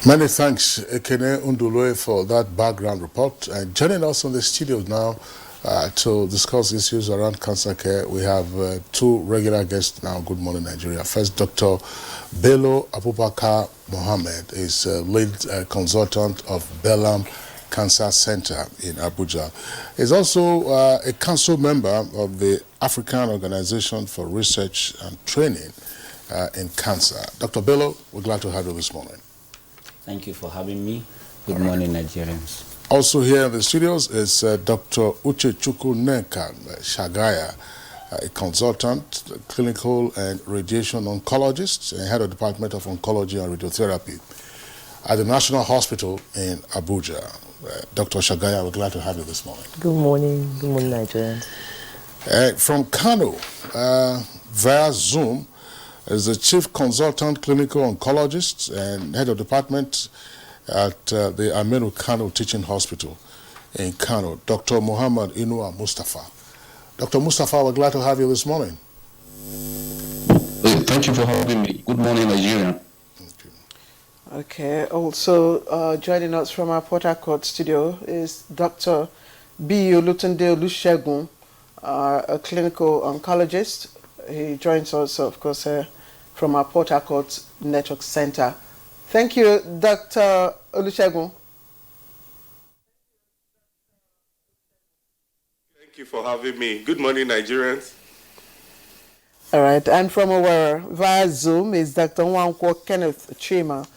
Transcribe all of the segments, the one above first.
Many thanks, Ekene Undulue, for that background report. And joining us on the studio now to discuss issues around cancer care, we have two regular guests now. Good morning, Nigeria. First, Dr. Bello Abubakar Mohammed is lead consultant of Bellam Cancer Center in Abuja. He's also a council member of the African Organization for Research and Training in Cancer. Dr. Bello, we're glad to have you this morning. Thank you for having me. Good morning, Nigerians. Also here in the studios is Dr. Uchechukwu Nneka Shagaya, a consultant, clinical and radiation oncologist, and head of Department of Oncology and Radiotherapy at the National Hospital in Abuja. Dr. Shagaya, we're glad to have you this morning. Good morning, Nigerians. From Kano, via Zoom, is the Chief Consultant Clinical Oncologist and Head of Department at the Aminu Kano Teaching Hospital in Kano, Dr. Muhammad Inua Mustafa. Dr. Mustafa, we're glad to have you this morning. Thank you for having me. Good morning, Nigeria. Okay, also joining us from our Port Harcourt studio is Dr. B. Olutunde Olusegun, a clinical oncologist. He joins us, of course, from our Port Harcourt Network Center. Thank you, Dr. Olusegun. Thank you for having me. Good morning, Nigerians. All right, and from our via Zoom is Dr. Nwankwo Kenneth Chima.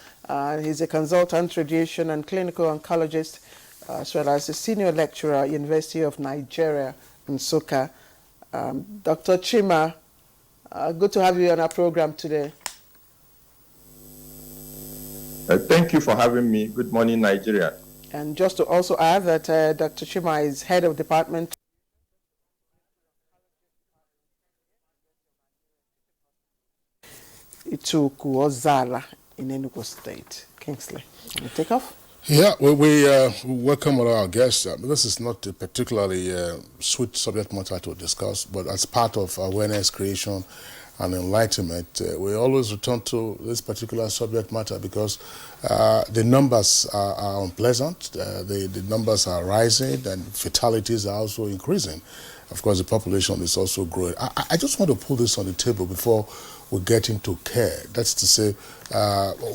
He's a consultant, radiation and clinical oncologist, as well as a senior lecturer at University of Nigeria in Nsukka. Dr. Chima, good to have you on our program today. Thank you for having me. Good morning, Nigeria. And just to also add that Dr. Chima is head of department Ituku Ozala in Enugu State. Kingsley, can you take off? Yeah, we welcome all our guests. This is not a particularly sweet subject matter to discuss, but as part of awareness creation and enlightenment, we always return to this particular subject matter because the numbers are unpleasant, the numbers are rising, and fatalities are also increasing. Of course, the population is also growing. I just want to put this on the table before we get into care. That's to say,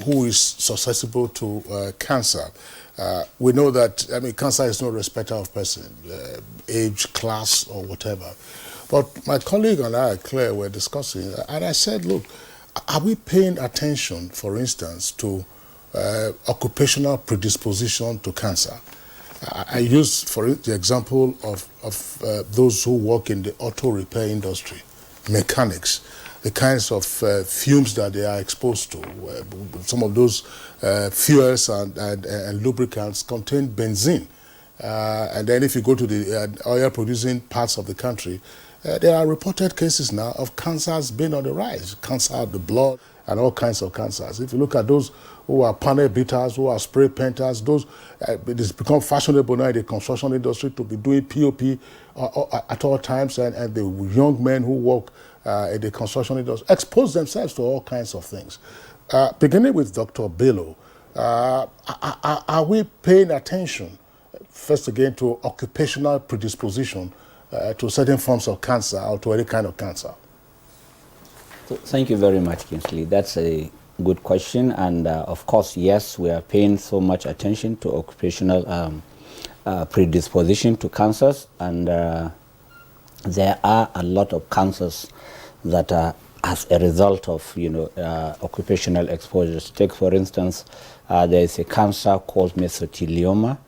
who is susceptible to cancer. We know that, cancer is no respecter of person, age, class, or whatever. But my colleague and I, Claire, were discussing, and I said, look, are we paying attention, for instance, to occupational predisposition to cancer? I use, for the example of those who work in the auto repair industry, mechanics, the kinds of fumes that they are exposed to. Some of those fuels and lubricants contain benzene. And then if you go to the oil-producing parts of the country, there are reported cases now of cancers being on the rise, cancer of the blood and all kinds of cancers. If you look at those who are panel beaters, who are spray painters, those it has become fashionable now in the construction industry to be doing POP at all times, and the young men who work in the construction industry expose themselves to all kinds of things. Beginning with Dr. Bello, are we paying attention, first again, to occupational predisposition to certain forms of cancer or to any kind of cancer? So, thank you very much, Kingsley. That's a good question. And of course, yes, we are paying so much attention to occupational predisposition to cancers. And there are a lot of cancers that are as a result of, occupational exposures. Take, for instance, there is a cancer called mesothelioma,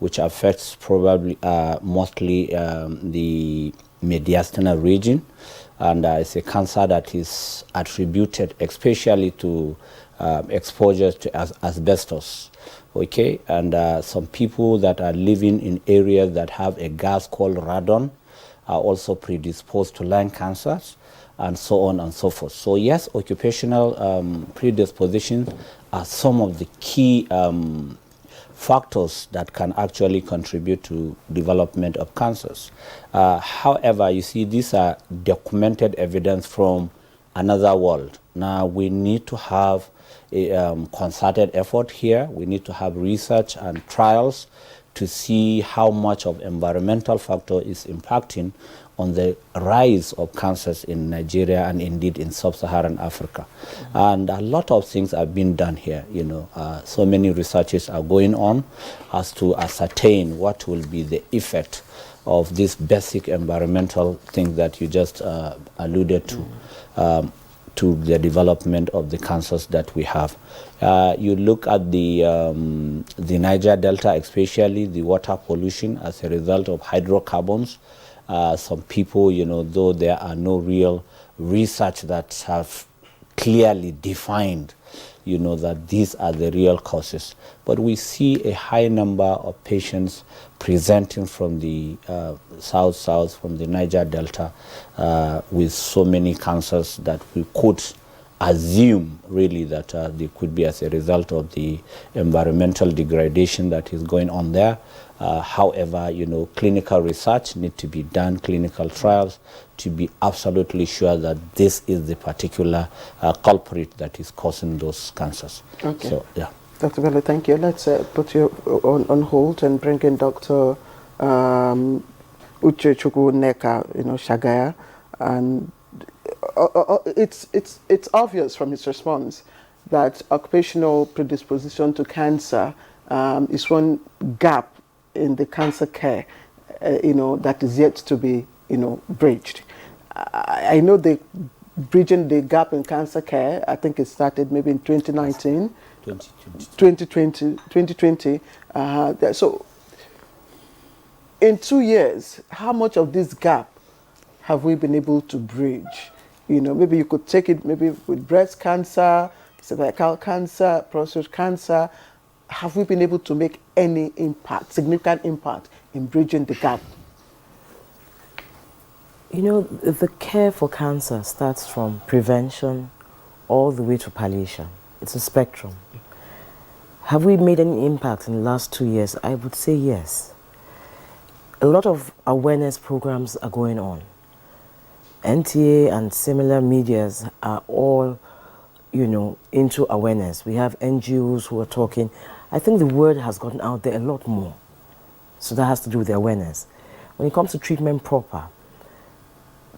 which affects probably mostly the mediastinal region. And it's a cancer that is attributed especially to exposure to asbestos. Okay, and some people that are living in areas that have a gas called radon are also predisposed to lung cancers, and so on and so forth. So yes, occupational predispositions are some of the key factors that can actually contribute to development of cancers. However, you see, these are documented evidence from another world. Now we need to have a concerted effort here. We need to have research and trials to see how much of environmental factor is impacting on the rise of cancers in Nigeria and indeed in sub-Saharan Africa. And a lot of things are being done here. So many researches are going on as to ascertain what will be the effect of this basic environmental thing that you just alluded to the development of the cancers that we have. You look at the Niger Delta, especially the water pollution as a result of hydrocarbons. Some people, though there are no real research that have clearly defined, that these are the real causes. But we see a high number of patients presenting from the south, from the Niger Delta, with so many cancers that we could assume really that they could be as a result of the environmental degradation that is going on there. However, clinical research need to be done, clinical trials, to be absolutely sure that this is the particular culprit that is causing those cancers. Okay. So, yeah. Dr. Bello, thank you. Let's put you on hold and bring in Dr. Uchechukwu Neka, Shagaya. And it's obvious from his response that occupational predisposition to cancer is one gap in the cancer care, that is yet to be, bridged. I know the bridging the gap in cancer care, I think it started maybe in 2019. 2020. So in 2 years, how much of this gap have we been able to bridge? Maybe you could take it maybe with breast cancer, cervical cancer, prostate cancer. Have we been able to make any impact, significant impact in bridging the gap? The care for cancer starts from prevention all the way to palliation. It's a spectrum. Have we made any impact in the last 2 years? I would say yes. A lot of awareness programs are going on. NTA and similar medias are all, into awareness. We have NGOs who are talking. I think the word has gotten out there a lot more. So that has to do with the awareness. When it comes to treatment proper,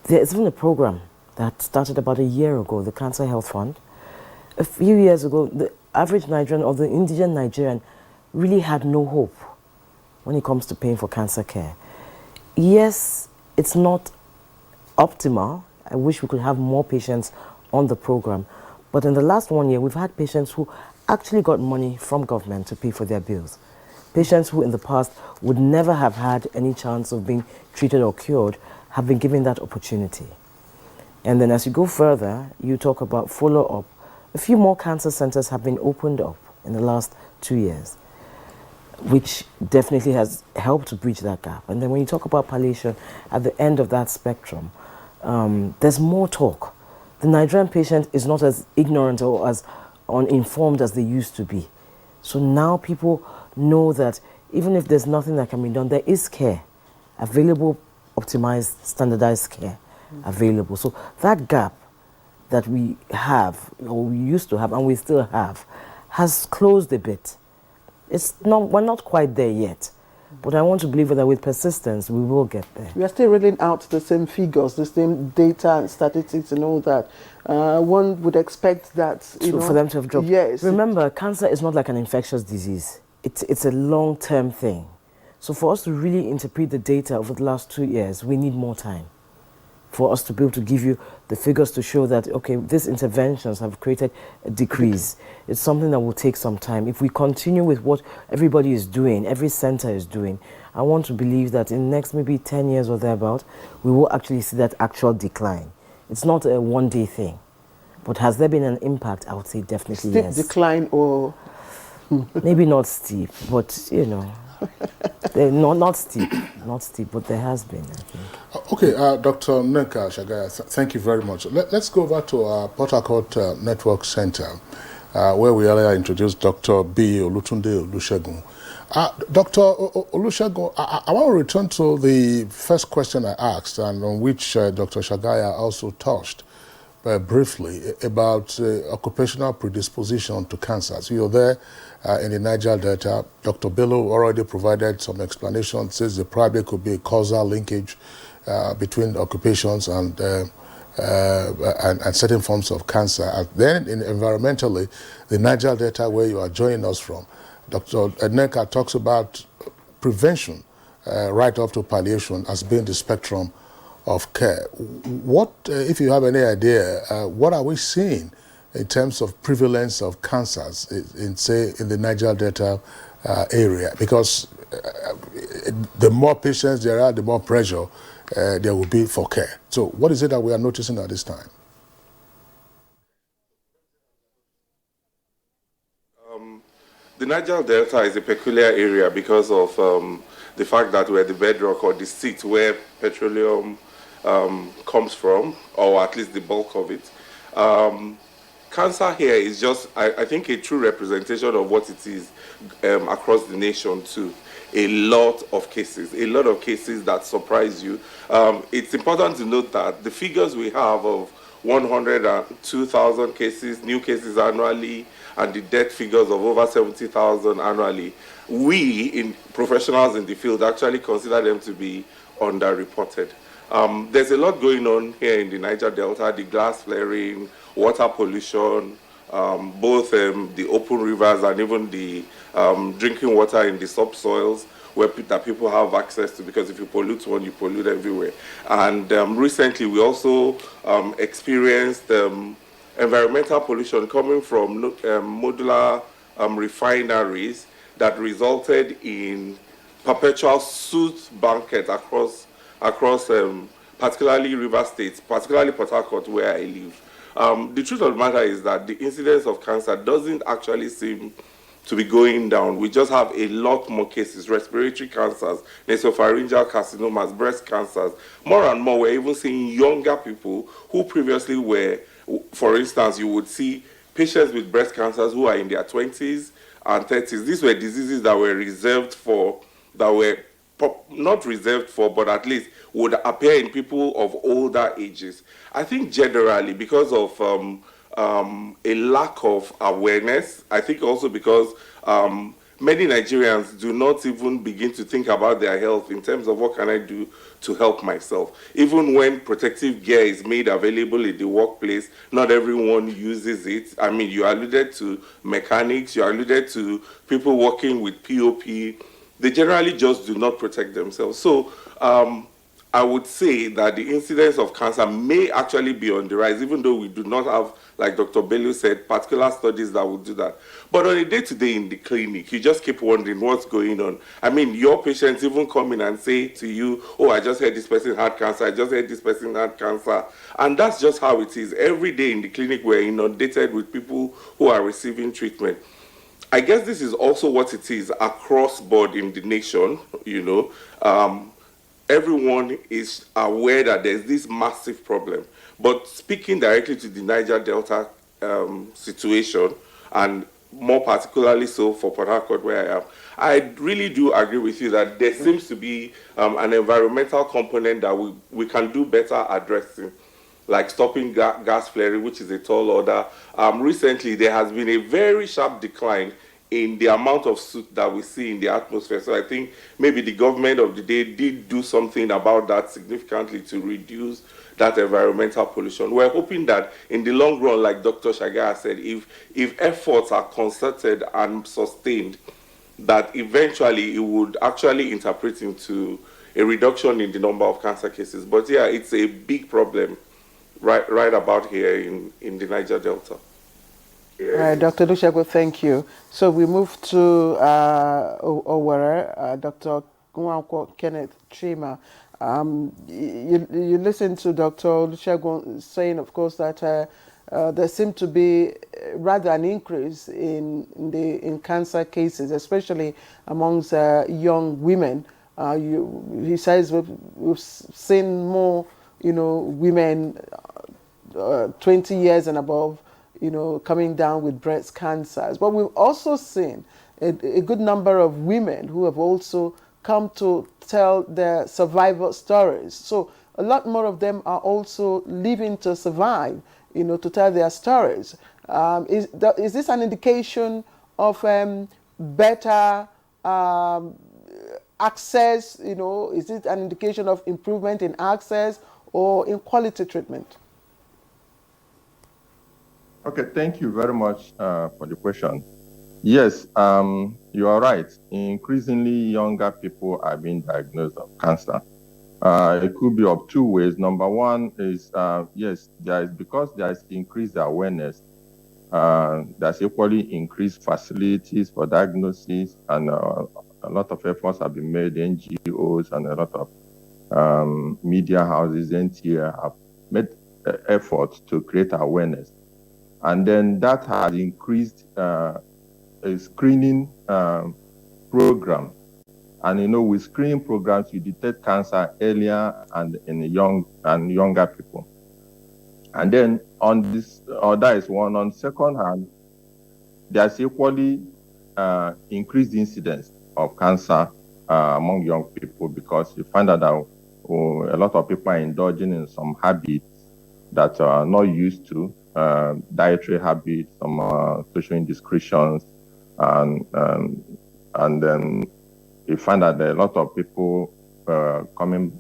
there is even a program that started about a year ago, the Cancer Health Fund. A few years ago, the average Nigerian or the indigent Nigerian really had no hope when it comes to paying for cancer care. Yes, it's not optimal. I wish we could have more patients on the program. But in the last 1 year, we've had patients who actually got money from government to pay for their bills. Patients who in the past would never have had any chance of being treated or cured have been given that opportunity. And then as you go further, you talk about follow-up. A few more cancer centers have been opened up in the last 2 years, which definitely has helped to bridge that gap. And then when you talk about palliation, at the end of that spectrum, there's more talk. The Nigerian patient is not as ignorant or as uninformed as they used to be. So now people know that even if there's nothing that can be done, there is care available, optimized, standardized care available. So that gap that we have, or we used to have, and we still have, has closed a bit. We're not quite there yet. But I want to believe that with persistence, we will get there. We are still rolling out the same figures, the same data and statistics and all that. One would expect that, for them to have dropped. Yes. Remember, cancer is not like an infectious disease. It's a long-term thing. So for us to really interpret the data over the last 2 years, we need more time. For us to be able to give you the figures to show that, okay, these interventions have created a decrease. It's something that will take some time. If we continue with what everybody is doing, every center is doing, I want to believe that in the next maybe 10 years or thereabout, we will actually see that actual decline. It's not a one-day thing. But has there been an impact? I would say definitely yes. Steep decline or... Maybe not steep, but, not steep, but there has been, I think. Okay, Dr. Neka Shagaya, thank you very much. Let's go back to our Port Harcourt Network Center, where we earlier introduced Dr. B. Olutunde Olusegun. Dr. Olusegun, I want to return to the first question I asked, and on which Dr. Shagaya also touched, very briefly about occupational predisposition to cancers. You're there in the Niger Delta. Dr. Bello already provided some explanation, says there probably could be a causal linkage between occupations and certain forms of cancer. And then environmentally, the Niger Delta, where you are joining us from, Dr. Edneka talks about prevention right up to palliation as being the spectrum of care. What, if you have any idea, what are we seeing in terms of prevalence of cancers in say, in the Niger Delta area? Because the more patients there are, the more pressure there will be for care. So what is it that we are noticing at this time? The Niger Delta is a peculiar area because of the fact that we're the bedrock or the seat where petroleum comes from, or at least the bulk of it. Cancer here is just, I think, a true representation of what it is across the nation too. A lot of cases that surprise you. It's important to note that the figures we have of 102,000 cases, new cases annually, and the death figures of over 70,000 annually, we, in professionals in the field, actually consider them to be underreported. There's a lot going on here in the Niger Delta, the glass flaring, water pollution, both the open rivers and even the drinking water in the subsoils that people have access to, because if you pollute one, you pollute everywhere. And recently we also experienced environmental pollution coming from modular refineries that resulted in perpetual soot banquet across particularly river states, particularly Port Harcourt, where I live. The truth of the matter is that the incidence of cancer doesn't actually seem to be going down. We just have a lot more cases: respiratory cancers, nasopharyngeal carcinomas, breast cancers. More and more, we're even seeing younger people who previously were, for instance, you would see patients with breast cancers who are in their 20s and 30s. These were diseases that were reserved for, that were not reserved for, but at least would appear in people of older ages. I think generally because of a lack of awareness, I think also because many Nigerians do not even begin to think about their health in terms of what can I do to help myself. Even when protective gear is made available in the workplace, not everyone uses it. I mean, you alluded to mechanics, you alluded to people working with POP. They generally just do not protect themselves. So I would say that the incidence of cancer may actually be on the rise, even though we do not have, like Dr. Bello said, particular studies that would do that. But on a day-to-day in the clinic, you just keep wondering what's going on. I mean, your patients even come in and say to you, oh, I just heard this person had cancer, I just heard this person had cancer. And that's just how it is. Every day in the clinic, we're inundated with people who are receiving treatment. I guess this is also what it is across board in the nation, you know. Everyone is aware that there's this massive problem. But speaking directly to the Niger Delta situation, and more particularly so for Port Harcourt where I am, I really do agree with you that there seems to be an environmental component that we can do better addressing, like stopping gas flaring, which is a tall order. Recently, there has been a very sharp decline in the amount of soot that we see in the atmosphere. So I think maybe the government of the day did do something about that significantly to reduce that environmental pollution. We're hoping that in the long run, like Dr. Shagaya said, if efforts are concerted and sustained, that eventually it would actually interpret into a reduction in the number of cancer cases. But yeah, it's a big problem right about here in the Niger Delta. Right, Dr. Olusegun, thank you. So we move to Owerri, Dr. Nwankwo Kenneth Chima. You listened to Dr. Olusegun saying, of course, that there seemed to be rather an increase in cancer cases, especially amongst young women. He says we've seen more, women 20 years and above, coming down with breast cancers. But we've also seen a good number of women who have also come to tell their survival stories. So a lot more of them are also living to survive, to tell their stories. Is this an indication of better access? Is it an indication of improvement in access or in quality treatment? Okay, thank you very much for the question. Yes, you are right. Increasingly younger people are being diagnosed of cancer. It could be of two ways. Number one is, yes, because there is increased awareness, there's equally increased facilities for diagnosis, and a lot of efforts have been made. NGOs and a lot of media houses, NTA, have made efforts to create awareness. And then that has increased a screening program. And with screening programs, you detect cancer earlier and in younger people. And then on this, that is one. On second hand, there's equally increased incidence of cancer among young people, because you find out that a lot of people are indulging in some habits that are not used to, dietary habits, some social indiscretions, and then you find that there are a lot of people coming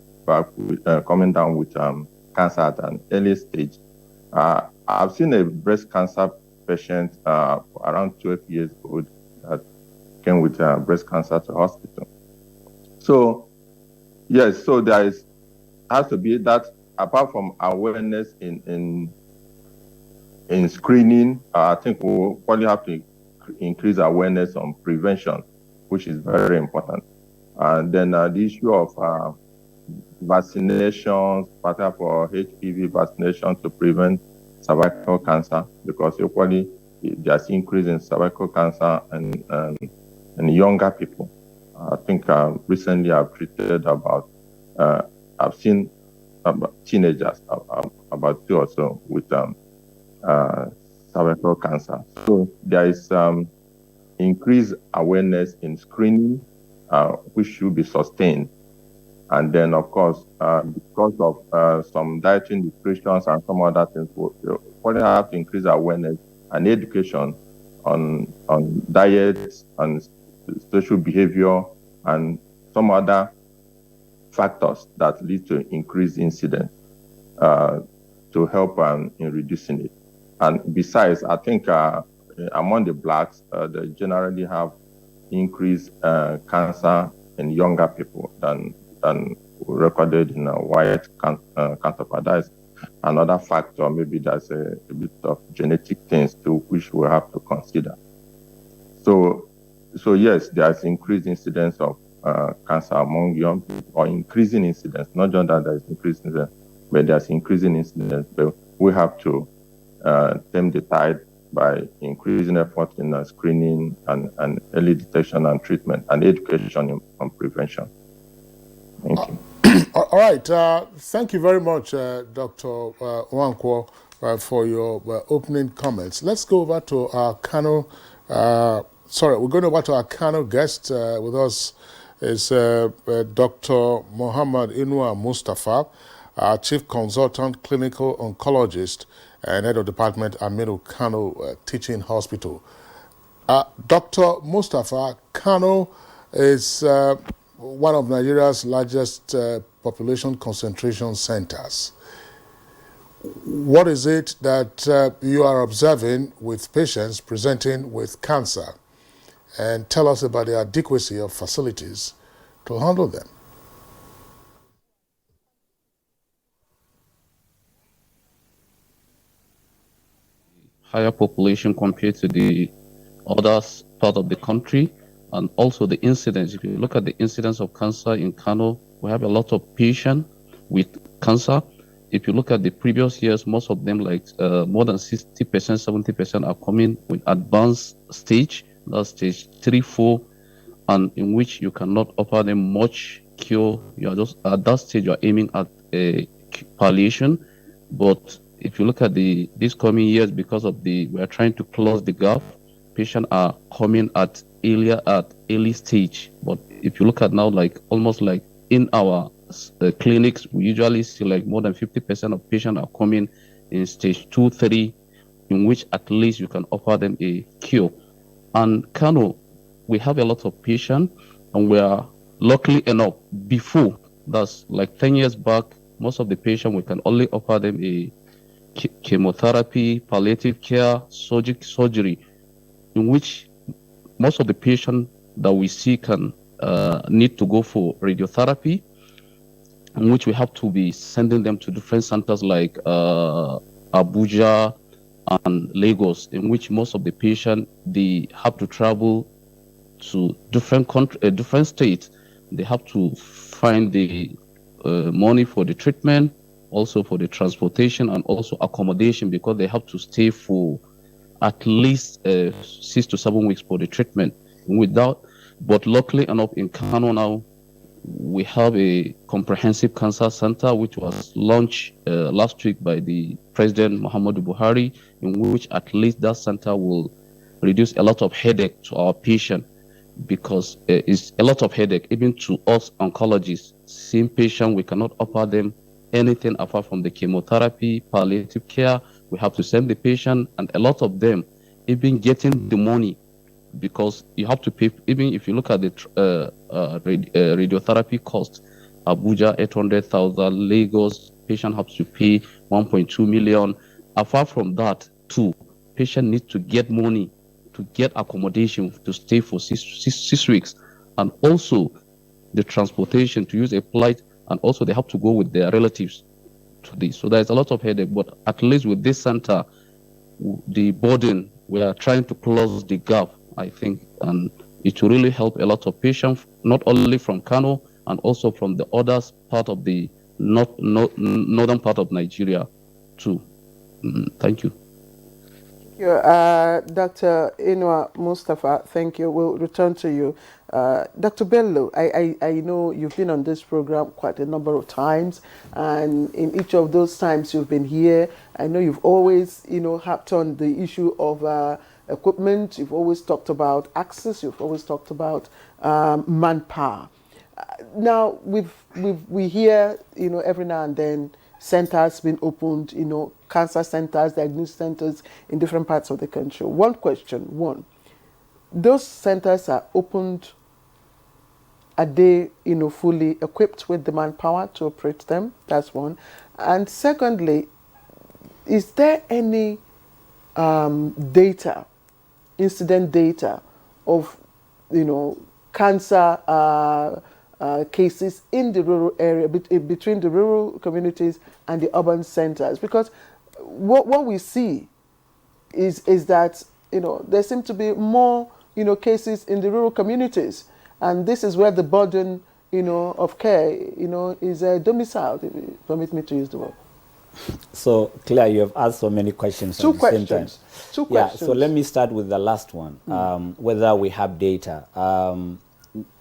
down with cancer at an early stage. I've seen a breast cancer patient around 12 years old that came with breast cancer to hospital. So, yes, so has to be that, apart from awareness in screening, I think we'll probably have to increase awareness on prevention, which is very important. And then the issue of vaccinations, particularly for HPV vaccination to prevent cervical cancer, because equally there's increase in cervical cancer and younger people. I think recently I've treated I've seen about teenagers, about 2 or so, with cervical cancer. So there is increased awareness in screening, which should be sustained. And then, of course, because of some dietary restrictions and some other things, we probably have to increase awareness and education on diets and social behavior and some other factors that lead to increased incidence to help in reducing it. And besides, I think among the blacks, they generally have increased cancer in younger people than recorded in white counterpart. That is another factor. Maybe there's a bit of genetic things to which we have to consider. So yes, there's increased incidence of cancer among young people, or increasing incidence. Not just that there's increased incidence, but there's increasing incidence. But we have to stem the tide by increasing effort in screening and early detection and treatment, and education on prevention. Thank you. All right. Thank you very much, Dr. Nwankwo, for your opening comments. Let's go over to our Kano. We're going over to our Kano guest. With us is Dr. Muhammad Inua Mustafa, our Chief Consultant Clinical Oncologist and Head of Department Aminu Kano Teaching Hospital. Dr. Mustafa, Kano is one of Nigeria's largest population concentration centers. What is it that you are observing with patients presenting with cancer? And tell us about the adequacy of facilities to handle them. Higher population compared to the other part of the country, and also the incidence. If you look at the incidence of cancer in Kano, we have a lot of patients with cancer. If you look at the previous years, most of them, like more than 60%, 70% are coming with advanced stage, that's stage 3, 4, and in which you cannot offer them much cure. You are just at that stage, you are aiming at a palliation. But if you look at these coming years, because of we are trying to close the gap, patients are coming at early stage. But if you look at now, like almost like in our clinics, we usually see like more than 50% of patients are coming in stage 2, 3, in which at least you can offer them a cure. And Kano, we have a lot of patients, and we are luckily enough, before, that's like 10 years back, most of the patients, we can only offer them a chemotherapy, palliative care, surgery, in which most of the patients that we see can need to go for radiotherapy, in which we have to be sending them to different centers like Abuja and Lagos, in which most of the patients, they have to travel to different states. They have to find the money for the treatment, also for the transportation, and also accommodation, because they have to stay for at least 6 to 7 weeks for the treatment. But luckily enough, in Kano now, we have a comprehensive cancer center, which was launched last week by the President Muhammadu Buhari, in which at least that center will reduce a lot of headache to our patient, because it's a lot of headache even to us oncologists. Seeing patients, we cannot offer them anything apart from the chemotherapy, palliative care. We have to send the patient, and a lot of them even getting the money, because you have to pay. Even if you look at the radiotherapy cost, Abuja 800,000, Lagos patient has to pay 1.2 million. Apart from that, too, patient needs to get money to get accommodation to stay for six weeks, and also the transportation to use a flight, and also they have to go with their relatives to this. So there's a lot of headache, but at least with this center, the burden, we are trying to close the gap, I think, and it will really help a lot of patients, not only from Kano, and also from the other part of the northern part of Nigeria too. Thank you. Dr. Inua Mustafa, thank you. We'll return to you. Dr. Bello, I know you've been on this program quite a number of times, and in each of those times you've been here, I know you've always, harped on the issue of equipment. You've always talked about access. You've always talked about manpower. Now we hear, every now and then, centers being opened, cancer centers, diagnosis centers in different parts of the country. One question, those centers are opened, are they, fully equipped with the manpower to operate them? That's one. And secondly, is there any data, incident data of, cancer cases in the rural area, between the rural communities and the urban centers? Because what we see is that, there seem to be more, cases in the rural communities, and this is where the burden, of care, is domiciled, if you permit me to use the word. So, Claire, you have asked so many questions at the same time. Two questions. Yeah, so let me start with the last one, whether we have data.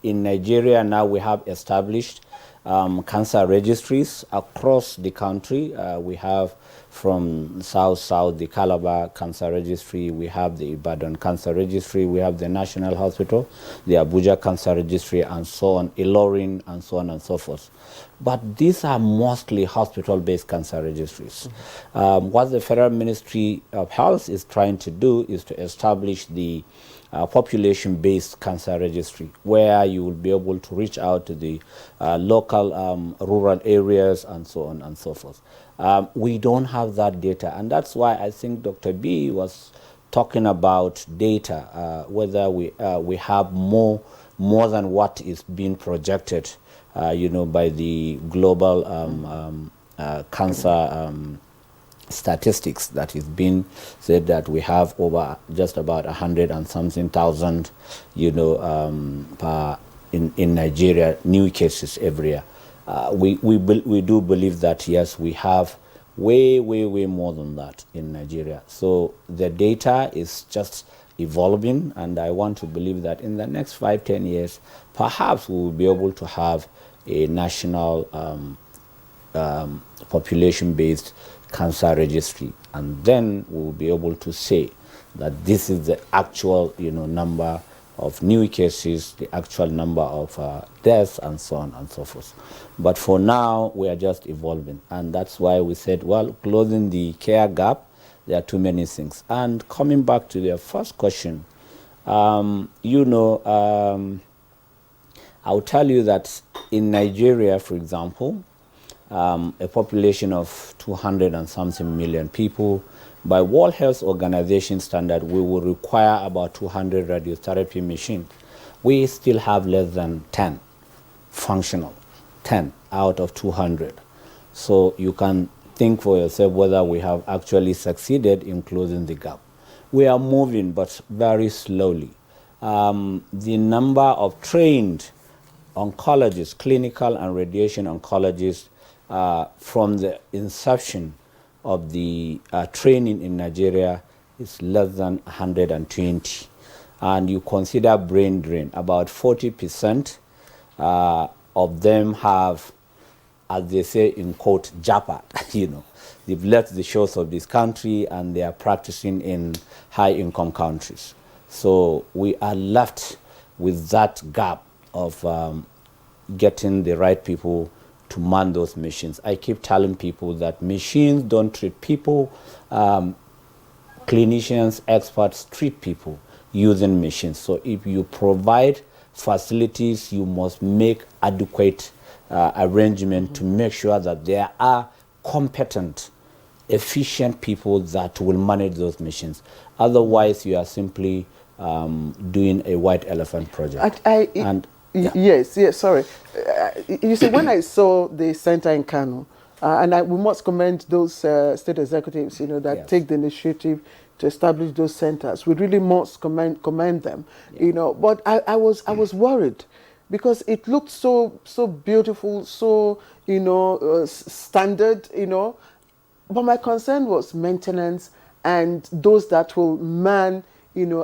In Nigeria now we have established cancer registries across the country. We have from south the Calabar Cancer Registry, we have the Ibadan Cancer Registry, we have the National Hospital, the Abuja Cancer Registry, and so on, Ilorin, and so on and so forth. But these are mostly hospital-based cancer registries. What the Federal Ministry of Health is trying to do is to establish the population-based cancer registry, where you will be able to reach out to the local rural areas and so on and so forth. We don't have that data, and that's why I think Dr. B was talking about data, whether we have more than what is being projected, by the global cancer statistics that is being said, that we have over just about 100 and something thousand, in Nigeria, new cases every year. We do believe that, yes, we have way more than that in Nigeria. So the data is just evolving, and I want to believe that in the next 5-10 years, perhaps we will be able to have a national population-based cancer registry, and then we will be able to say that this is the actual number of new cases, the actual number of deaths, and so on and so forth. But for now, we are just evolving. And that's why we said, well, closing the care gap, there are too many things. And coming back to your first question, I'll tell you that in Nigeria, for example, a population of 200 and something million people, by World Health Organization standard, we will require about 200 radiotherapy machines. We still have less than 10 functional, 10 out of 200. So you can think for yourself whether we have actually succeeded in closing the gap. We are moving, but very slowly. The number of trained oncologists, clinical and radiation oncologists, from the inception of the training in Nigeria is less than 120. And you consider brain drain, about 40% of them have, as they say in quote, japat, they've left the shores of this country and they are practicing in high-income countries. So we are left with that gap of getting the right people to man those machines. I keep telling people that machines don't treat people. Clinicians, experts treat people using machines. So if you provide facilities, you must make adequate arrangement to make sure that there are competent, efficient people that will manage those machines. Otherwise, you are simply doing a white elephant project. Yes, sorry. You see, when I saw the center in Kano, and we must commend those state executives, that Yes. take the initiative to establish those centers. We really must commend them, But I was worried because it looked so beautiful, so standard, But my concern was maintenance and those that will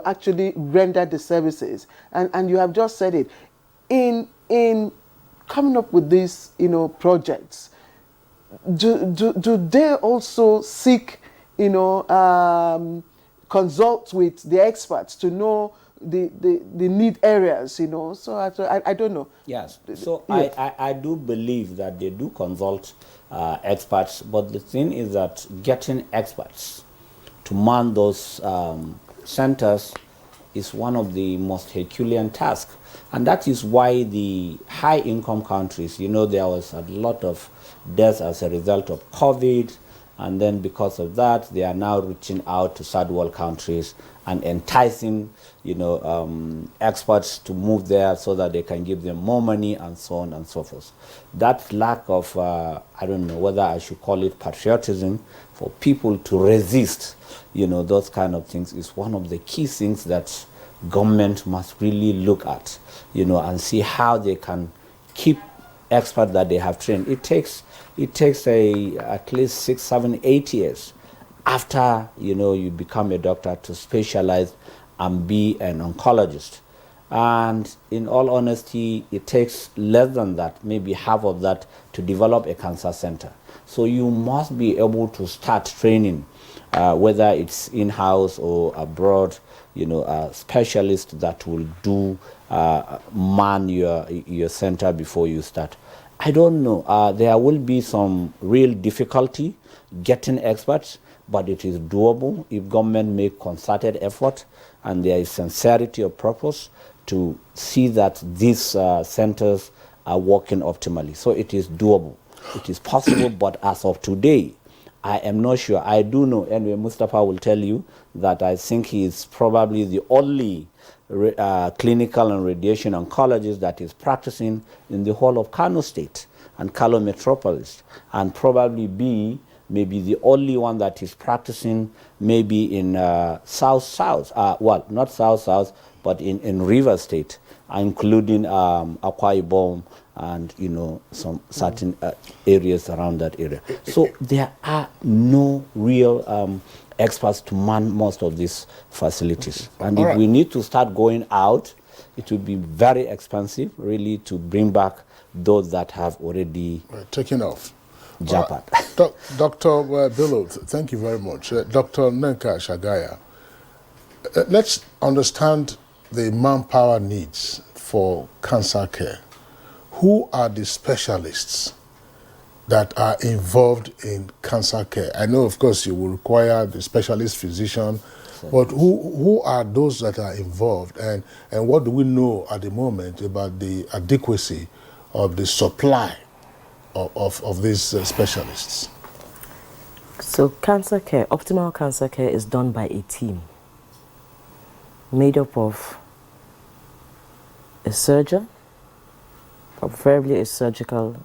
actually render the services. And you have just said it. In coming up with these, projects, do they also seek, consult with the experts to know the need areas, So I don't know. Yes. So Yes. I do believe that they do consult experts, but the thing is that getting experts to man those centers is one of the most Herculean tasks. And that is why the high-income countries, there was a lot of deaths as a result of COVID, and then because of that, they are now reaching out to third world countries and enticing, experts to move there so that they can give them more money and so on and so forth. That lack of, I don't know whether I should call it patriotism, for people to resist, those kind of things is one of the key things that government must really look at, and see how they can keep experts that they have trained. It takes at least 6, 7, 8 years after you become a doctor to specialize and be an oncologist. And in all honesty, it takes less than that, maybe half of that, to develop a cancer center. So you must be able to start training, whether it's in-house or abroad, specialists that will do man your center before you start. I don't know. There will be some real difficulty getting experts, but it is doable if government make concerted effort and there is sincerity of purpose to see that these centers are working optimally. So it is doable. It is possible, but as of today, I am not sure. I do know, anyway, Mustafa will tell you that I think he is probably the only clinical and radiation oncologist that is practicing in the whole of Kano State and Kano Metropolis, and probably be maybe the only one that is practicing maybe in South-South, well, not South-South, but in River State, including Akwa Ibom and, some certain areas around that area. So there are no real experts to man most of these facilities. And if we need to start going out, it will be very expensive, really, to bring back those that have already taken off. Japat. Dr. Bello, thank you very much. Dr. Nneka Shagaya, let's understand the manpower needs for cancer care, who are the specialists that are involved in cancer care? I know, of course, you will require the specialist physician, but who are those that are involved, and what do we know at the moment about the adequacy of the supply of these specialists? So cancer care, optimal cancer care is done by a team made up of a surgeon, preferably a surgical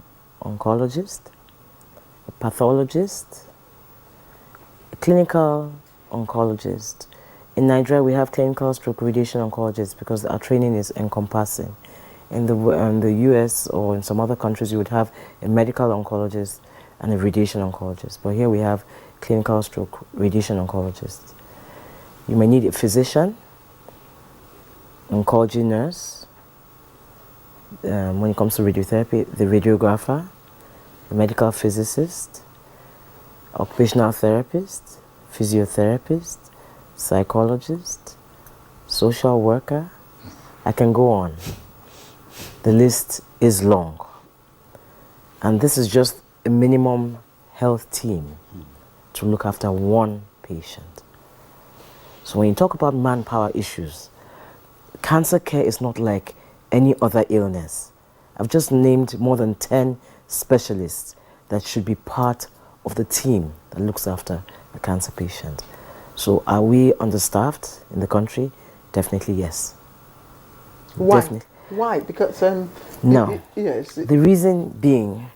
oncologist, a pathologist, a clinical oncologist. In Nigeria, we have clinical stroke radiation oncologists because our training is encompassing. In the US or in some other countries, you would have a medical oncologist and a radiation oncologist. But here we have clinical stroke radiation oncologists. You may need a physician, oncology nurse, when it comes to radiotherapy, the radiographer, the medical physicist, occupational therapist, physiotherapist, psychologist, social worker. I can go on. The list is long. And this is just a minimum health team to look after one patient. So when you talk about manpower issues, cancer care is not like any other illness. I've just named more than 10 specialists that should be part of the team that looks after a cancer patient. So are we understaffed in the country? Definitely yes. Why? Definitely. Why? Because no. Yes. The reason being,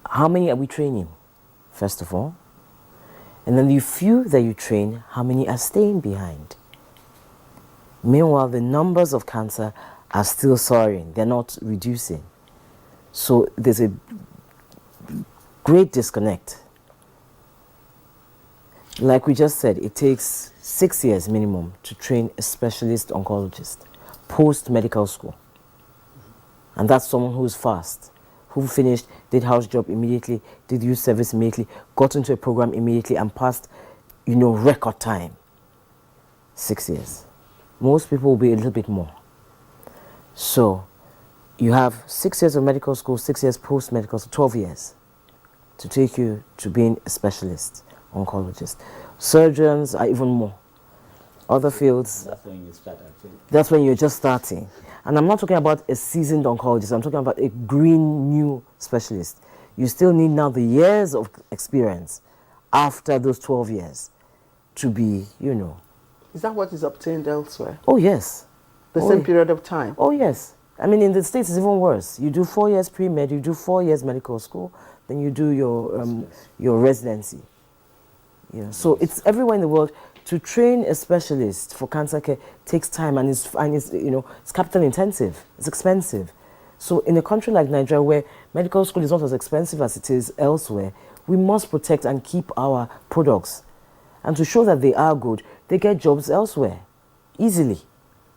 how many are we training, first of all? And then the few that you train, how many are staying behind? Meanwhile, the numbers of cancer are still soaring. They're not reducing. So there's a great disconnect. Like we just said, it takes 6 years minimum to train a specialist oncologist post-medical school. And that's someone who's fast, who finished, did house job immediately, did youth service immediately, got into a program immediately and passed, record time. 6 years. Most people will be a little bit more. So you have 6 years of medical school, 6 years post-medical school, 12 years to take you to being a specialist oncologist. Surgeons are even more. Other fields, That's when you start actually. that's when you're just starting. And I'm not talking about a seasoned oncologist, I'm talking about a green new specialist. You still need now the years of experience after those 12 years to be, Is that what is obtained elsewhere? Oh yes. The same period of time? Oh yes. I mean, in the States it's even worse. You do 4 years pre-med, you do 4 years medical school, then you do your residency. So it's everywhere in the world. To train a specialist for cancer care takes time and it's capital intensive, it's expensive. So in a country like Nigeria where medical school is not as expensive as it is elsewhere, we must protect and keep our products. And to show that they are good, they get jobs elsewhere, easily.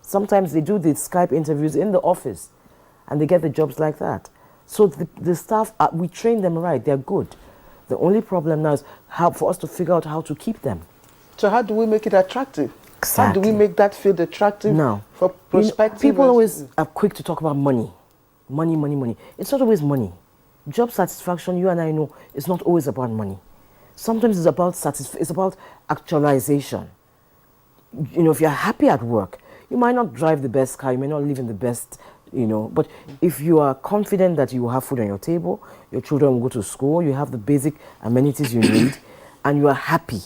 Sometimes they do the Skype interviews in the office and they get the jobs like that. So the staff, we train them right, they're good. The only problem now is for us to figure out how to keep them. So how do we make it attractive? Exactly. How do we make that field attractive for prospective? People always are quick to talk about money. Money, money, money. It's not always money. Job satisfaction, you and I know, it's not always about money. Sometimes it's about actualization. If you're happy at work, you might not drive the best car, you may not live in the best, but if you are confident that you will have food on your table, your children will go to school, you have the basic amenities you need, and you are happy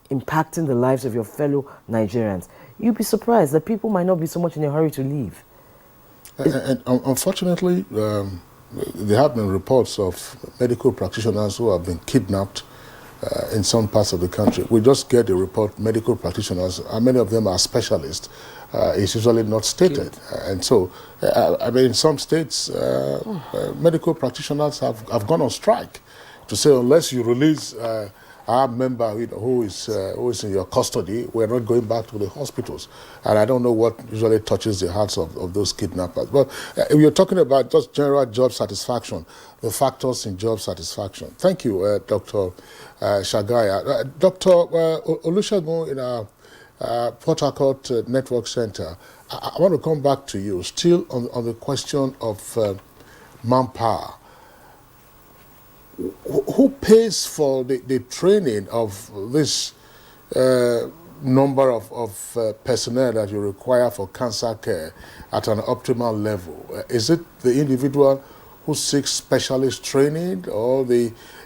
impacting the lives of your fellow Nigerians, you'll be surprised that people might not be so much in a hurry to leave. And unfortunately, there have been reports of medical practitioners who have been kidnapped in some parts of the country. We just get a report, medical practitioners, and many of them are specialists. It's usually not stated. And so, in some states, medical practitioners have gone on strike to say unless you release our member who is in your custody, we're not going back to the hospitals. And I don't know what usually touches the hearts of those kidnappers. But if you're talking about just general job satisfaction, the factors in job satisfaction. Thank you, Dr. Shagaya. Dr. Olusegun, Port Harcourt Network Center. I want to come back to you, still on the question of manpower. Who pays for the training of this number of personnel that you require for cancer care at an optimal level? Is it the individual who seeks specialist training, or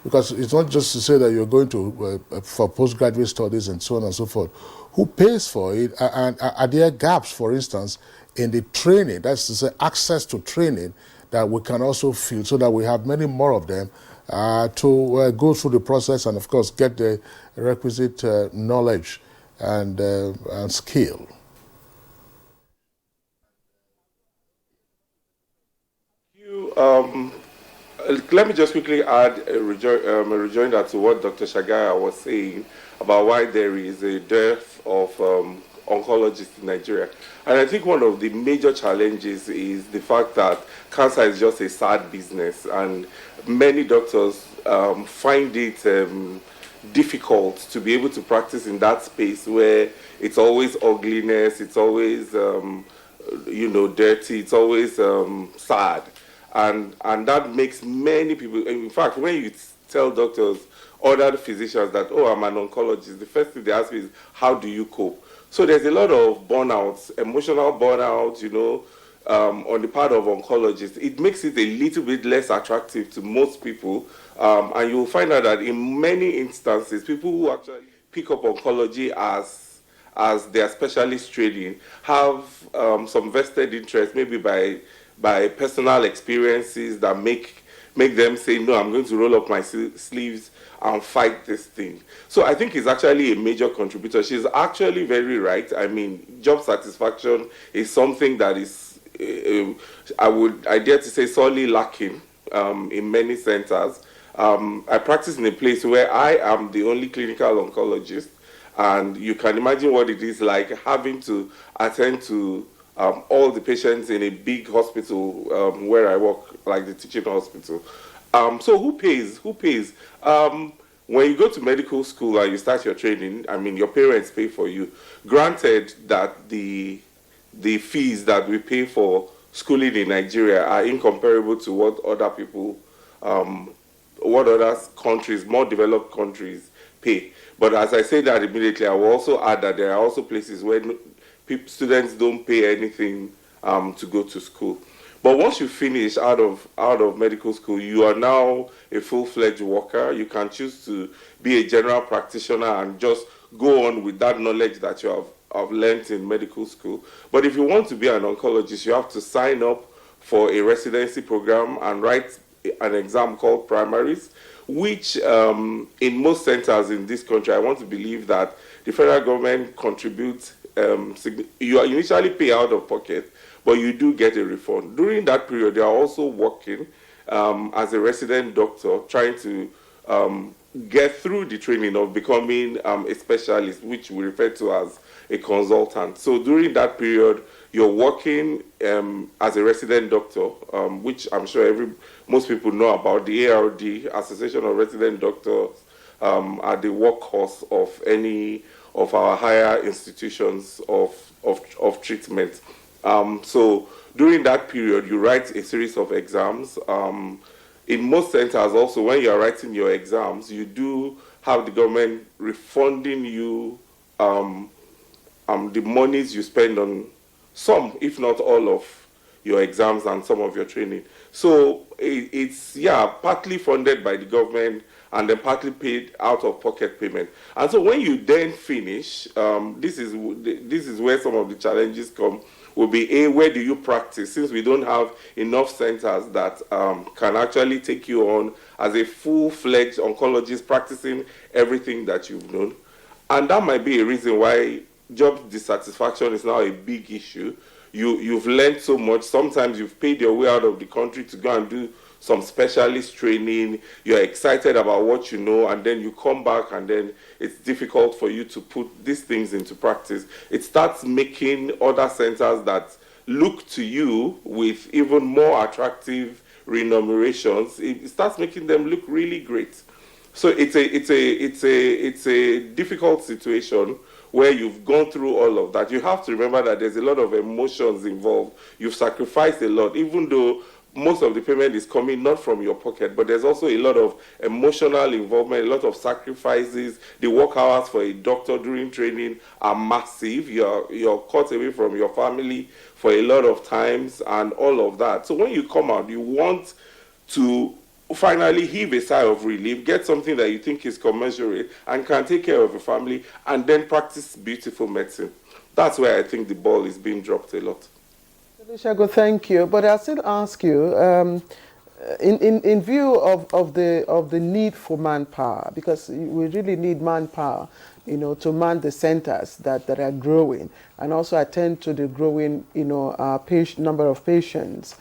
because it's not just to say that you're going to for postgraduate studies and so on and so forth. Who pays for it, and are there gaps, for instance, in the training, that's to say access to training, that we can also fill so that we have many more of them to go through the process and, of course, get the requisite knowledge and skill? Let me just quickly add a rejoinder to what Dr. Shagaya was saying about why there is a dearth of oncologists in Nigeria. And I think one of the major challenges is the fact that cancer is just a sad business, and many doctors find it difficult to be able to practice in that space where it's always ugliness, it's always dirty, it's always sad. And that makes many people, in fact, when you tell doctors, other physicians that, oh, I'm an oncologist, the first thing they ask me is, how do you cope? So there's a lot of burnouts, emotional burnouts, on the part of oncologists. It makes it a little bit less attractive to most people. And you'll find out that in many instances, people who actually pick up oncology as their specialist training have some vested interest, maybe by personal experiences that make them say, no, I'm going to roll up my sleeves and fight this thing. So I think it's actually a major contributor. She's actually very right. I mean, job satisfaction is something that is, I dare to say, sorely lacking in many centers. I practice in a place where I am the only clinical oncologist, and you can imagine what it is like having to attend to all the patients in a big hospital where I work, like the teaching hospital. So who pays? Who pays? When you go to medical school and you start your training, I mean, your parents pay for you. Granted that the fees that we pay for schooling in Nigeria are incomparable to what other people, what other countries, more developed countries, pay. But as I say that immediately, I will also add that there are also places where students don't pay anything to go to school. But once you finish out of medical school, you are now a full-fledged worker. You can choose to be a general practitioner and just go on with that knowledge that you have learned in medical school. But if you want to be an oncologist, you have to sign up for a residency program and write an exam called primaries, which in most centers in this country, I want to believe that the federal government contributes. You initially pay out of pocket, but you do get a refund. During that period, you are also working as a resident doctor, trying to get through the training of becoming a specialist, which we refer to as a consultant. So during that period, you're working as a resident doctor, which I'm sure most people know about. The ARD, Association of Resident Doctors, are the workhorse of any of our higher institutions of treatment. So during that period, you write a series of exams. In most centers also, when you're writing your exams, you do have the government refunding you the monies you spend on some, if not all of your exams and some of your training. So it's partly funded by the government and then partly paid out of pocket payment. And so when you then finish, this is where some of the challenges come. Will be where do you practice? Since we don't have enough centers that can actually take you on as a full-fledged oncologist practicing everything that you've known. And that might be a reason why job dissatisfaction is now a big issue. You've learned so much. Sometimes you've paid your way out of the country to go and do some specialist training. You're excited about what you know, and then you come back and then it's difficult for you to put these things into practice. It starts making other centers that look to you with even more attractive remunerations. It starts making them look really great. So it's a difficult situation where you've gone through all of that, you have to remember that there's a lot of emotions involved. You've sacrificed a lot, even though most of the payment is coming not from your pocket, but there's also a lot of emotional involvement, a lot of sacrifices. The work hours for a doctor during training are massive. You're cut away from your family for a lot of times and all of that. So when you come out, you want to finally heave a sigh of relief, get something that you think is commensurate and can take care of your family, and then practice beautiful medicine. That's where I think the ball is being dropped a lot. Olusegun, thank you. But I'll still ask you, in view of the need for manpower, because we really need manpower, to man the centers that are growing and also attend to the growing, number of patients.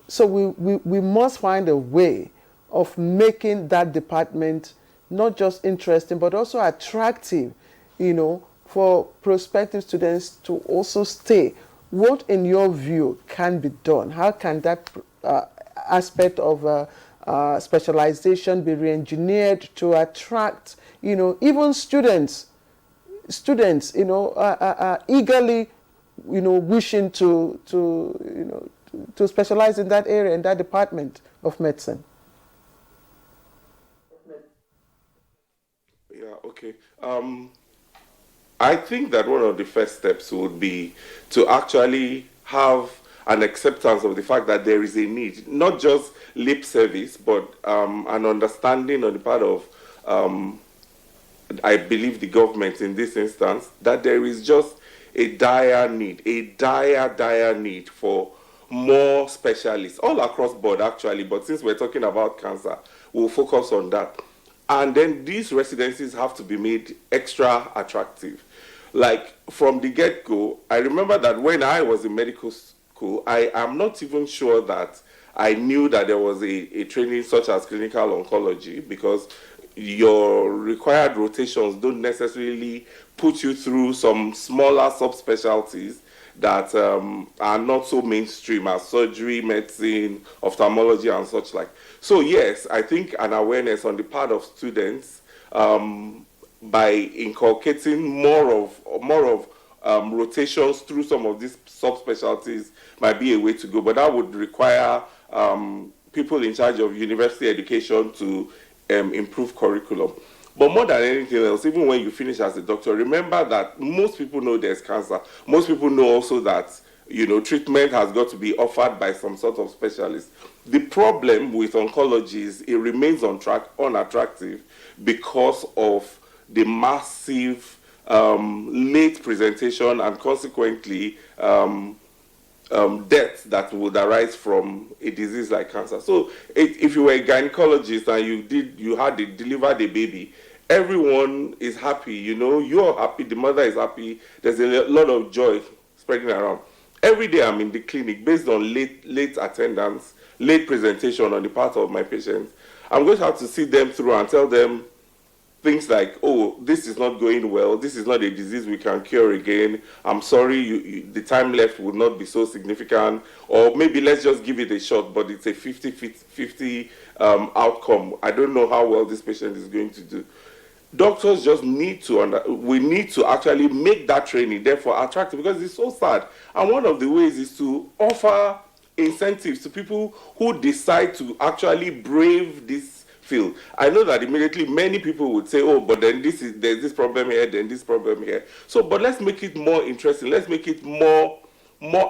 So we must find a way of making that department not just interesting but also attractive, for prospective students to also stay. What, in your view, can be done? How can that aspect of specialization be re-engineered to attract, even students, eagerly, wishing to specialize in that area, in that department of medicine? Yeah, okay. I think that one of the first steps would be to actually have an acceptance of the fact that there is a need, not just lip service, but an understanding on the part of, I believe, the government in this instance, that there is just a dire need for more specialists all across board, actually. But since we're talking about cancer, we'll focus on that. And then these residencies have to be made extra attractive. Like from the get-go, I remember that when I was in medical school, I am not even sure that I knew that there was a training such as clinical oncology, because your required rotations don't necessarily put you through some smaller subspecialties that are not so mainstream as surgery, medicine, ophthalmology, and such like. So yes, I think an awareness on the part of students by inculcating more of rotations through some of these subspecialties might be a way to go. But that would require people in charge of university education to improve curriculum. But more than anything else, even when you finish as a doctor, remember that most people know there's cancer. Most people know also that, treatment has got to be offered by some sort of specialist. The problem with oncology is it remains unattractive because of the massive late presentation and consequently death that would arise from a disease like cancer. So if you were a gynecologist and you had delivered a baby, everyone is happy, you're happy, the mother is happy, there's a lot of joy spreading around. Every day I'm in the clinic based on late attendance, late presentation on the part of my patients. I'm going to have to see them through and tell them things like, oh, this is not going well, this is not a disease we can cure again, I'm sorry, the time left would not be so significant, or maybe let's just give it a shot, but it's a 50-50 outcome. I don't know how well this patient is going to do. Doctors just need to, we need to actually make that training therefore attractive, because it's so sad. And one of the ways is to offer incentives to people who decide to actually brave this field. I know that immediately many people would say, oh, but then there's this problem here, then this problem here. So, but let's make it more interesting. Let's make it more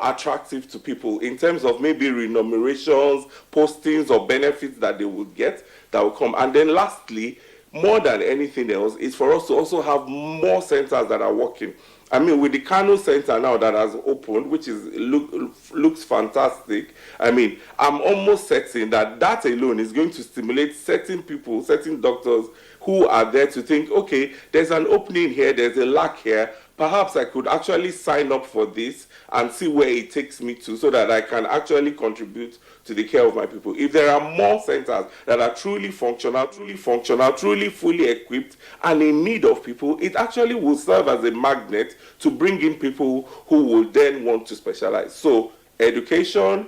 attractive to people in terms of maybe remunerations, postings, or benefits that they would get that will come. And then lastly, more than anything else, is for us to also have more centers that are working. I mean, with the Kano Center now that has opened, which looks fantastic, I mean, I'm almost certain that alone is going to stimulate certain people, certain doctors who are there to think, okay, there's an opening here, there's a lack here, perhaps I could actually sign up for this and see where it takes me to, so that I can actually contribute to the care of my people. If there are more centers that are truly functional, truly fully equipped, and in need of people, it actually will serve as a magnet to bring in people who will then want to specialize. So education,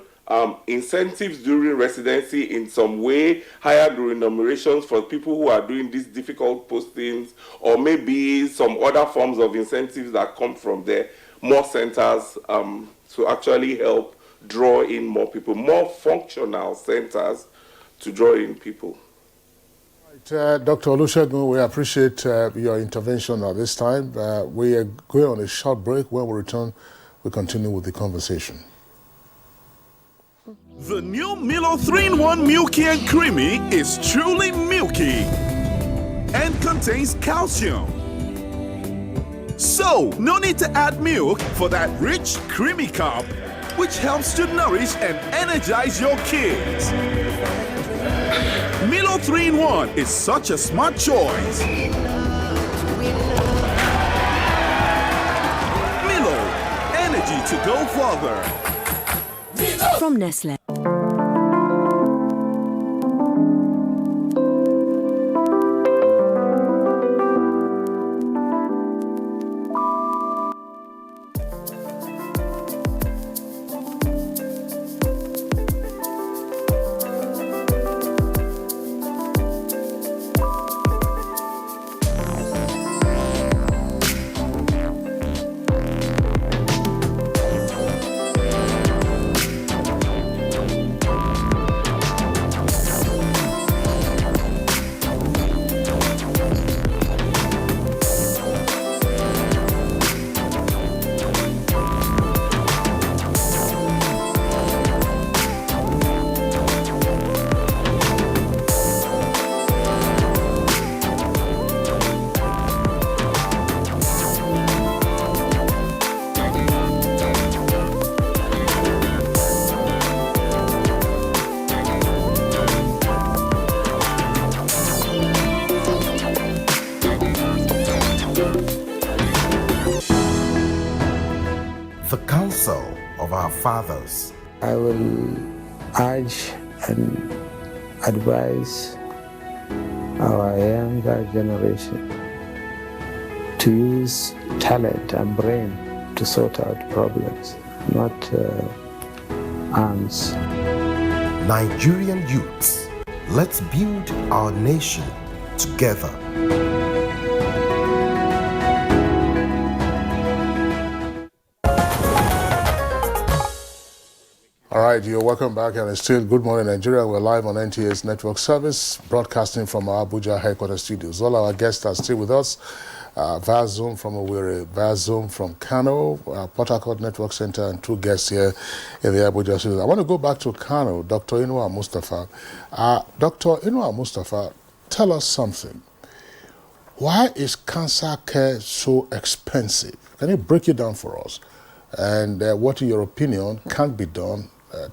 incentives during residency in some way, higher remunerations for people who are doing these difficult postings, or maybe some other forms of incentives that come from there, more centers to actually help draw in more people, more functional centers to draw in people. Dr. Olusegun, we appreciate your intervention at this time. We are going on a short break. When we return, we'll continue with the conversation. The new Milo 3-in-1 Milky and Creamy is truly milky and contains calcium. So, no need to add milk for that rich, creamy cup, which helps to nourish and energize your kids. Milo 3-in-1 is such a smart choice. Milo, energy to go further. From Nestle. The counsel of our fathers. I will urge and advise our younger generation to use talent and brain to sort out problems, not arms. Nigerian youths, let's build our nation together. All right, you're welcome back, and it's still Good Morning Nigeria. We're live on NTA's network service, broadcasting from our Abuja headquarters studios. All our guests are still with us. Via Zoom from Owerri, via Zoom from Kano, Port Harcourt Network Center, and two guests here in the Abuja studios. I want to go back to Kano, Dr. Inua Mustafa. Dr. Inua Mustafa, tell us something. Why is cancer care so expensive? Can you break it down for us? And what, in your opinion, can be done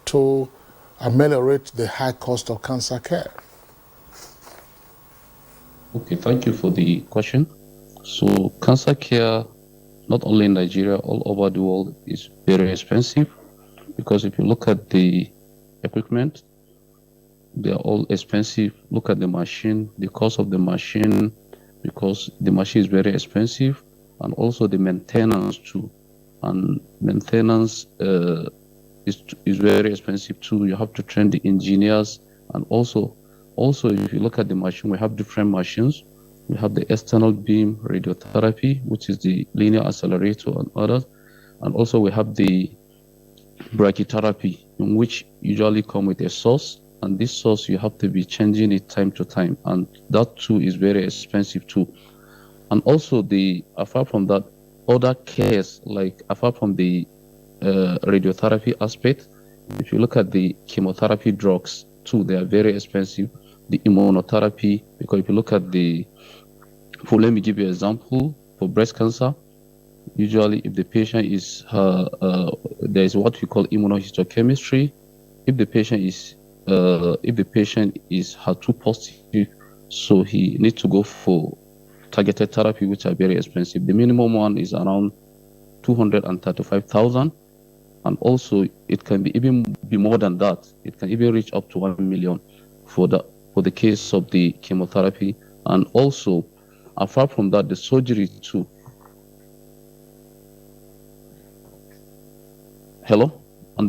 to ameliorate the high cost of cancer care? Okay, thank you for the question. So cancer care, not only in Nigeria, all over the world, is very expensive, because if you look at the equipment, they are all expensive. Look at the machine, the cost of the machine, because the machine is very expensive, and also the maintenance too. And maintenance is very expensive too. You have to train the engineers, and also if you look at the machine, we have different machines. We have the external beam radiotherapy, which is the linear accelerator and others, and also we have the brachytherapy, in which usually come with a source, and this source you have to be changing it time to time, and that too is very expensive too. And also apart from that, other cares, like apart from the radiotherapy aspect, if you look at the chemotherapy drugs too, they are very expensive. The immunotherapy, because if you look at let me give you an example. For breast cancer, usually if the patient is there is what we call immunohistochemistry. If the patient is HER2 positive, so he needs to go for targeted therapy, which are very expensive. The minimum one is around 235,000, and also it can be more than that. It can even reach up to 1 million for the case of the chemotherapy. And also, apart from that, the surgery too. Hello? On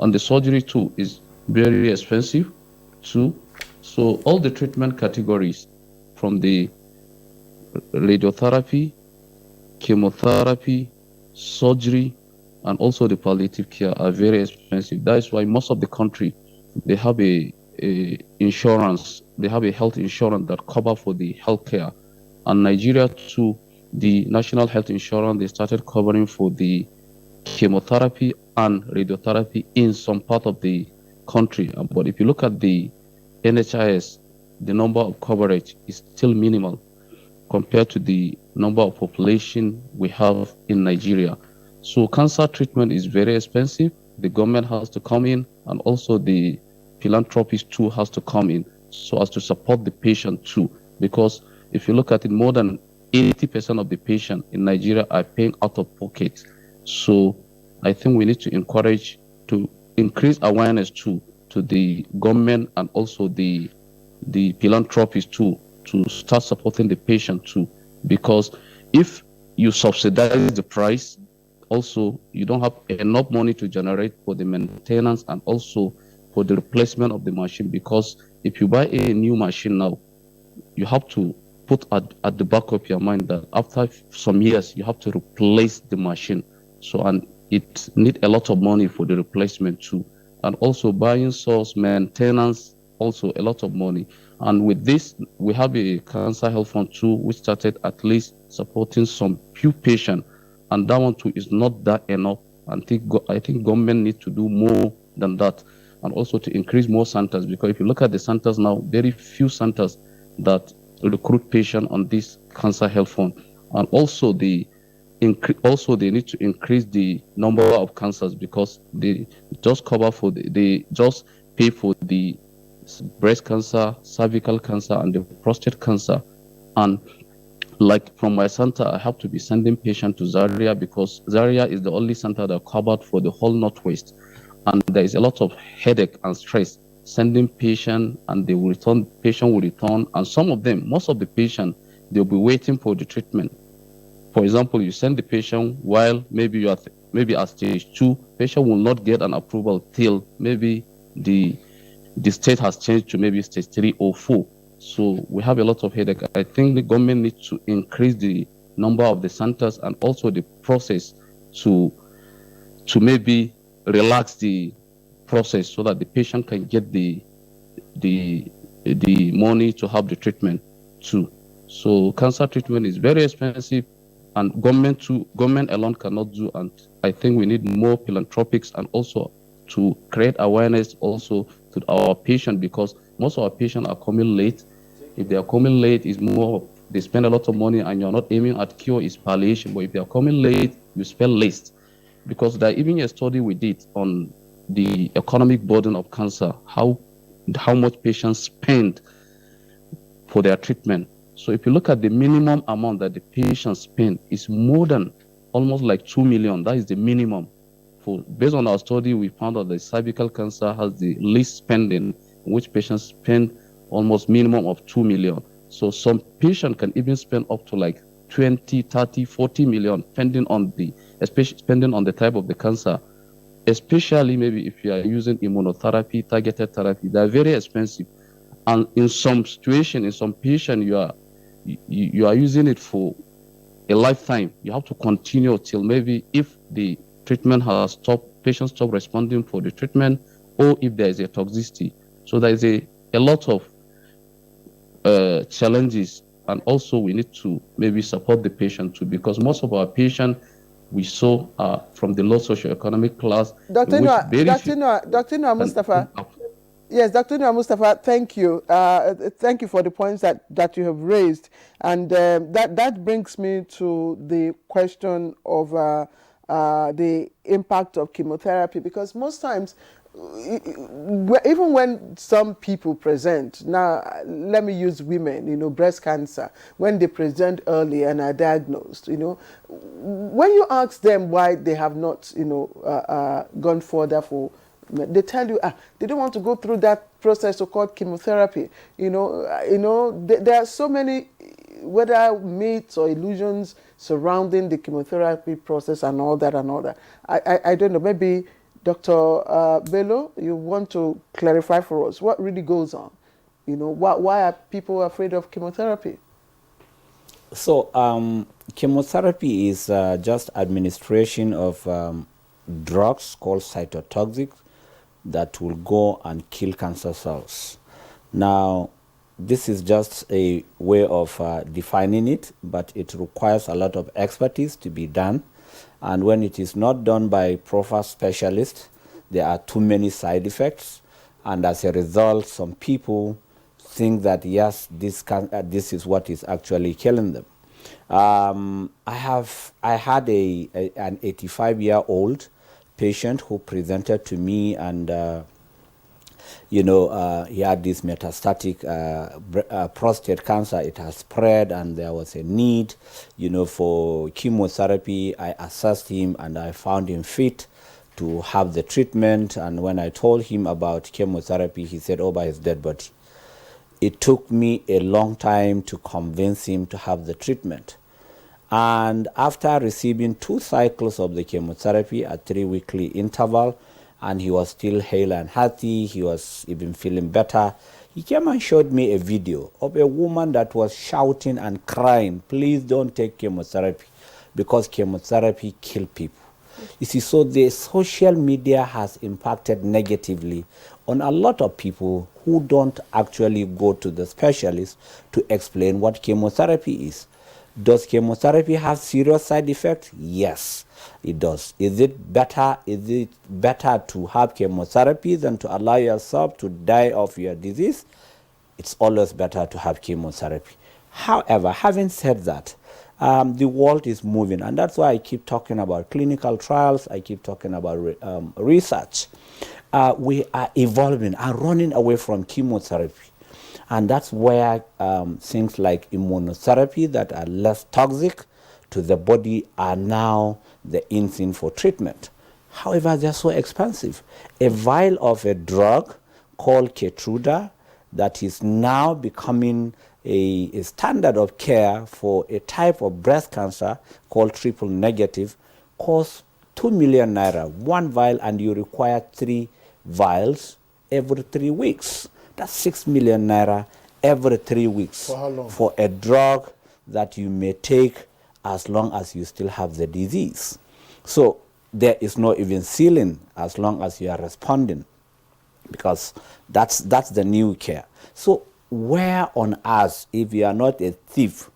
And the surgery too is very expensive too. So all the treatment categories, from the radiotherapy, chemotherapy, surgery, and also the palliative care, are very expensive. That is why most of the country, they have a insurance, they have a health insurance that cover for the healthcare. And Nigeria too, the national health insurance, they started covering for the chemotherapy and radiotherapy in some part of the country. But if you look at the NHIS, the number of coverage is still minimal compared to the number of population we have in Nigeria. So cancer treatment is very expensive. The government has to come in, and also the philanthropist too has to come in so as to support the patient too. Because if you look at it, more than 80% of the patients in Nigeria are paying out of pocket. So I think we need to encourage to increase awareness too to the government and also the philanthropists too, to start supporting the patient too. Because if you subsidize the price, also you don't have enough money to generate for the maintenance and also for the replacement of the machine. Because if you buy a new machine now, you have to put at the back of your mind that after some years you have to replace the machine. So, and it need a lot of money for the replacement too. And also buying source, maintenance, also a lot of money. And with this, we have a cancer health fund too, which started at least supporting some few patients. And that one too is not that enough. I think government needs to do more than that. And also to increase more centers, because if you look at the centers now, very few centers that recruit patients on this cancer health fund. And also they need to increase the number of cancers, because they just cover for they just pay for the breast cancer, cervical cancer, and the prostate cancer. And like from my center, I have to be sending patients to Zaria, because Zaria is the only center that covered for the whole Northwest. And there is a lot of headache and stress sending patient, and they will return, patient will return. And some of them, most of the patient, they'll be waiting for the treatment. For example, you send the patient while maybe you are at stage 2, patient will not get an approval till maybe the state has changed to maybe stage 3 or 4. So we have a lot of headache. I think the government needs to increase the number of the centers and also the process to maybe relax the process so that the patient can get the money to have the treatment too. So cancer treatment is very expensive, and government alone cannot do. And I think we need more philanthropics and also to create awareness also to our patients, because most of our patients are coming late. If they are coming late, it's more, they spend a lot of money, and you're not aiming at cure, is palliation. But if they are coming late, you spend less. Because there even a study we did on the economic burden of cancer, how much patients spend for their treatment. So if you look at the minimum amount that the patients spend, is more than almost like 2 million. That is the minimum. Based on our study, we found that the cervical cancer has the least spending, in which patients spend almost minimum of 2 million. So some patients can even spend up to like 20, 30, 40 million, depending on the type of the cancer. Especially maybe if you are using immunotherapy, targeted therapy, they are very expensive. And in some situation, in some patient, you are using it for a lifetime. You have to continue till maybe if the treatment has stopped, patients stop responding for the treatment, or if there is a toxicity. So there is a lot of challenges, and also we need to maybe support the patient too, because most of our patients we saw are from the low socioeconomic class. Dr. Noor Mustafa. Yes, Dr. Noor Mustafa, thank you. Thank you for the points that you have raised. And that brings me to the question of the impact of chemotherapy, because most times, even when some people present, now let me use women, breast cancer, when they present early and are diagnosed, when you ask them why they have not, gone further for, they tell you, they don't want to go through that process called chemotherapy. There are so many, whether myths or illusions surrounding the chemotherapy process and all that. I don't know, maybe Dr. Bello, you want to clarify for us what really goes on? You know, why are people afraid of chemotherapy? So chemotherapy is just administration of drugs called cytotoxic that will go and kill cancer cells. Now, this is just a way of defining it, but it requires a lot of expertise to be done. And when it is not done by proper specialists, there are too many side effects. And as a result, some people think that, yes, this is what is actually killing them. I had an 85-year-old patient who presented to me, and he had this metastatic prostate cancer. It has spread, and there was a need, for chemotherapy. I assessed him, and I found him fit to have the treatment. And when I told him about chemotherapy, he said, "Oh, by his dead body." It took me a long time to convince him to have the treatment. And after receiving 2 cycles of the chemotherapy at 3-weekly interval, and he was still hale and healthy, he was even feeling better, he came and showed me a video of a woman that was shouting and crying, "Please don't take chemotherapy, because chemotherapy kills people." You see, so the social media has impacted negatively on a lot of people who don't actually go to the specialist to explain what chemotherapy is. Does chemotherapy have serious side effects? Yes, it does. Is it better to have chemotherapy than to allow yourself to die of your disease? It's always better to have chemotherapy. However, having said that, the world is moving, and that's why I keep talking about clinical trials. I keep talking about research. We are evolving and running away from chemotherapy. And that's where things like immunotherapy that are less toxic to the body are now the in thing for treatment. However, they're so expensive. A vial of a drug called Keytruda that is now becoming a standard of care for a type of breast cancer called triple negative costs 2 million naira, 1 vial, and you require 3 vials every 3 weeks. That's 6 million naira every 3 weeks. For how long? For a drug that you may take as long as you still have the disease. So there is no even ceiling as long as you are responding, because that's the new care. So where on earth, if you are not a thief,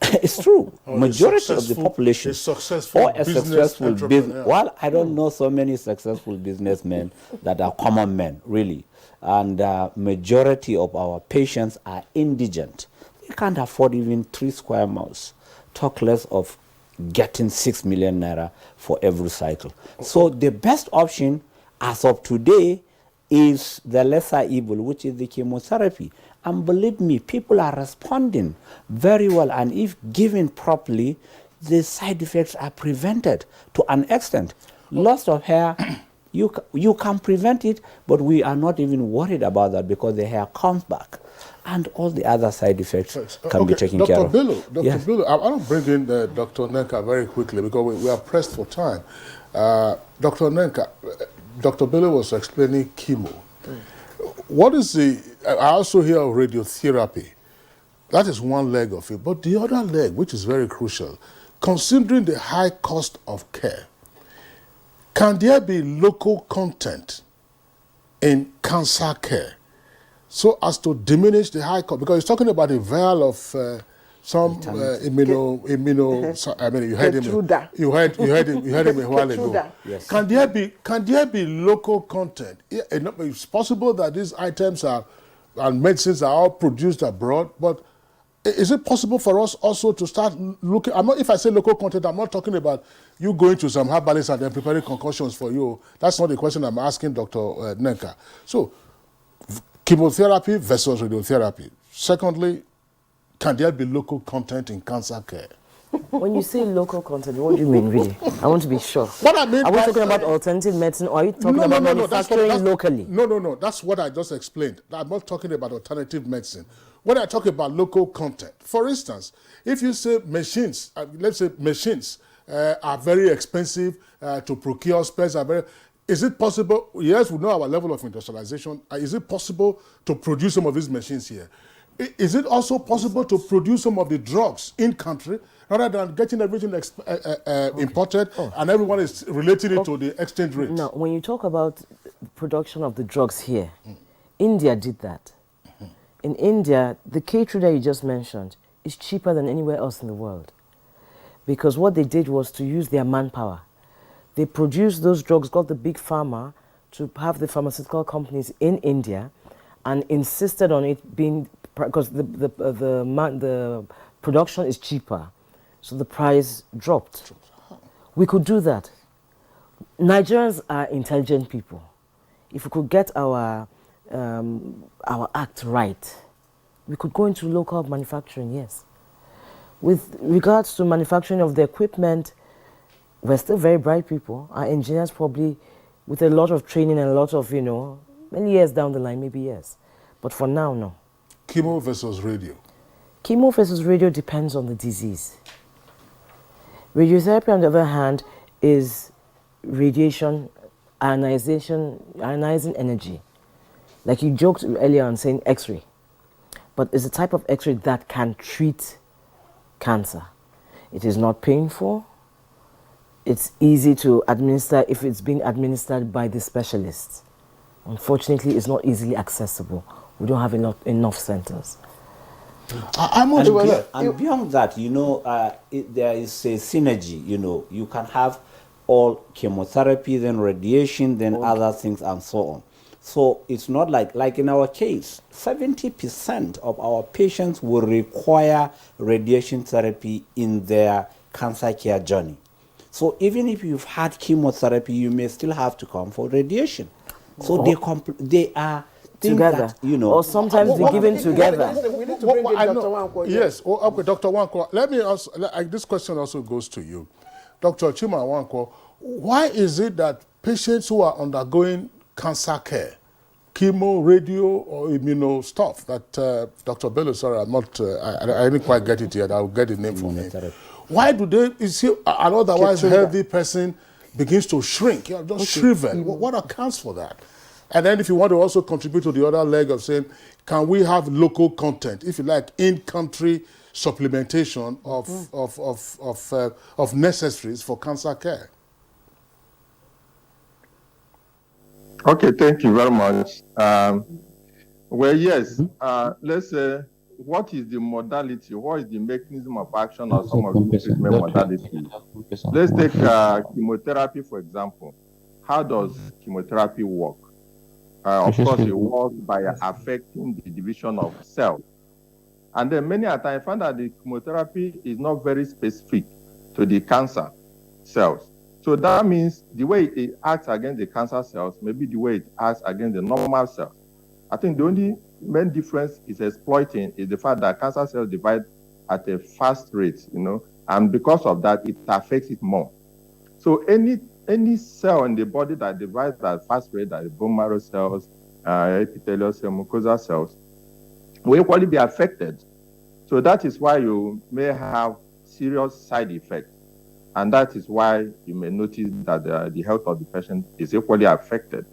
it's true, majority of the population or a successful business. Well, I don't know so many successful businessmen that are common men, really. And majority of our patients are indigent. They can't afford even 3 square miles, talk less of getting 6 million naira for every cycle. So the best option as of today is the lesser evil, which is the chemotherapy. And believe me, people are responding very well, and if given properly, the side effects are prevented to an extent. Loss of hair, you can prevent it, but we are not even worried about that because the hair comes back. And all the other side effects can be taken care of. Dr. Bello, I want to bring in Dr. Nenka very quickly because we are pressed for time. Dr. Nenka, Dr. Bello was explaining chemo. What is I also hear of radiotherapy. That is one leg of it. But the other leg, which is very crucial, considering the high cost of care, can there be local content in cancer care so as to diminish the high cost? Because he's talking about a vial of some I mean, you heard him a while ago. Yes. Can there be local content? It's possible that these items and medicines are all produced abroad, but is it possible for us also to start looking? If I say local content, I'm not talking about you going to some herbalists and then preparing concoctions for you. That's not the question I'm asking Dr. Nenka. So, chemotherapy versus radiotherapy. Secondly, can there be local content in cancer care? When you say local content, what do you mean, really? I want to be sure. What I mean, are we talking about alternative medicine, or are you talking about manufacturing locally? No. That's what I just explained. I'm not talking about alternative medicine. When I talk about local content, for instance, if you say machines, let's say machines are very expensive to procure, spares are very. Is it possible, yes, we know our level of industrialization, is it possible to produce some of these machines here? Is it also possible to produce some of the drugs in country rather than getting everything imported and everyone is relating it to the exchange rate? Now, when you talk about production of the drugs here, India did that. In India, the K3 that you just mentioned is cheaper than anywhere else in the world. Because what they did was to use their manpower. They produced those drugs, got the big pharma to have the pharmaceutical companies in India, and insisted on it being, because the production is cheaper, so the price dropped. We could do that. Nigerians are intelligent people. If we could get our act right, we could go into local manufacturing, yes. With regards to manufacturing of the equipment, we're still very bright people. Our engineers probably, with a lot of training and a lot of, many years down the line, maybe yes. But for now, no. Chemo versus radio. Chemo versus radio depends on the disease. Radiotherapy, on the other hand, is radiation, ionizing energy. Like you joked earlier on saying X-ray. But it's a type of X-ray that can treat cancer. It is not painful. It's easy to administer if it's being administered by the specialists. Unfortunately, it's not easily accessible. We don't have enough centers. And beyond that, there is a synergy. You can have all chemotherapy, then radiation, then other things, and so on. So it's not like in our case, 70% of our patients will require radiation therapy in their cancer care journey. So even if you've had chemotherapy, you may still have to come for radiation. So they are together, or sometimes they're given together. We need to bring in Dr. Nwankwo. Yes, okay, Dr. Nwankwo. Let me also, this question also goes to you. Dr. Chima Nwankwo, why is it that patients who are undergoing cancer care, chemo, radio, or immuno stuff that Dr. Bello, sorry, I'm not, I didn't quite get it yet, I'll get the name from him. Why do they, you see, an otherwise healthy person begins to shrink, just shrivel? What accounts for that? And then if you want to also contribute to the other leg of saying, can we have local content, if you like, in-country supplementation of necessaries for cancer care? Okay, thank you very much. Well, yes, let's say, what is the modality? What is the mechanism of action of some of the treatment modalities? Let's take chemotherapy, for example. How does chemotherapy work? Of course, it works by affecting the division of cells. And then many a time, I find that the chemotherapy is not very specific to the cancer cells. So that means the way it acts against the cancer cells may be the way it acts against the normal cells. I think the only main difference is exploiting is the fact that cancer cells divide at a fast rate, and because of that, it affects it more. So any cell in the body that divides at fast rate, that is bone marrow cells, epithelial cells, mucosal cells, will equally be affected. So that is why you may have serious side effects. And that is why you may notice that the health of the patient is equally affected.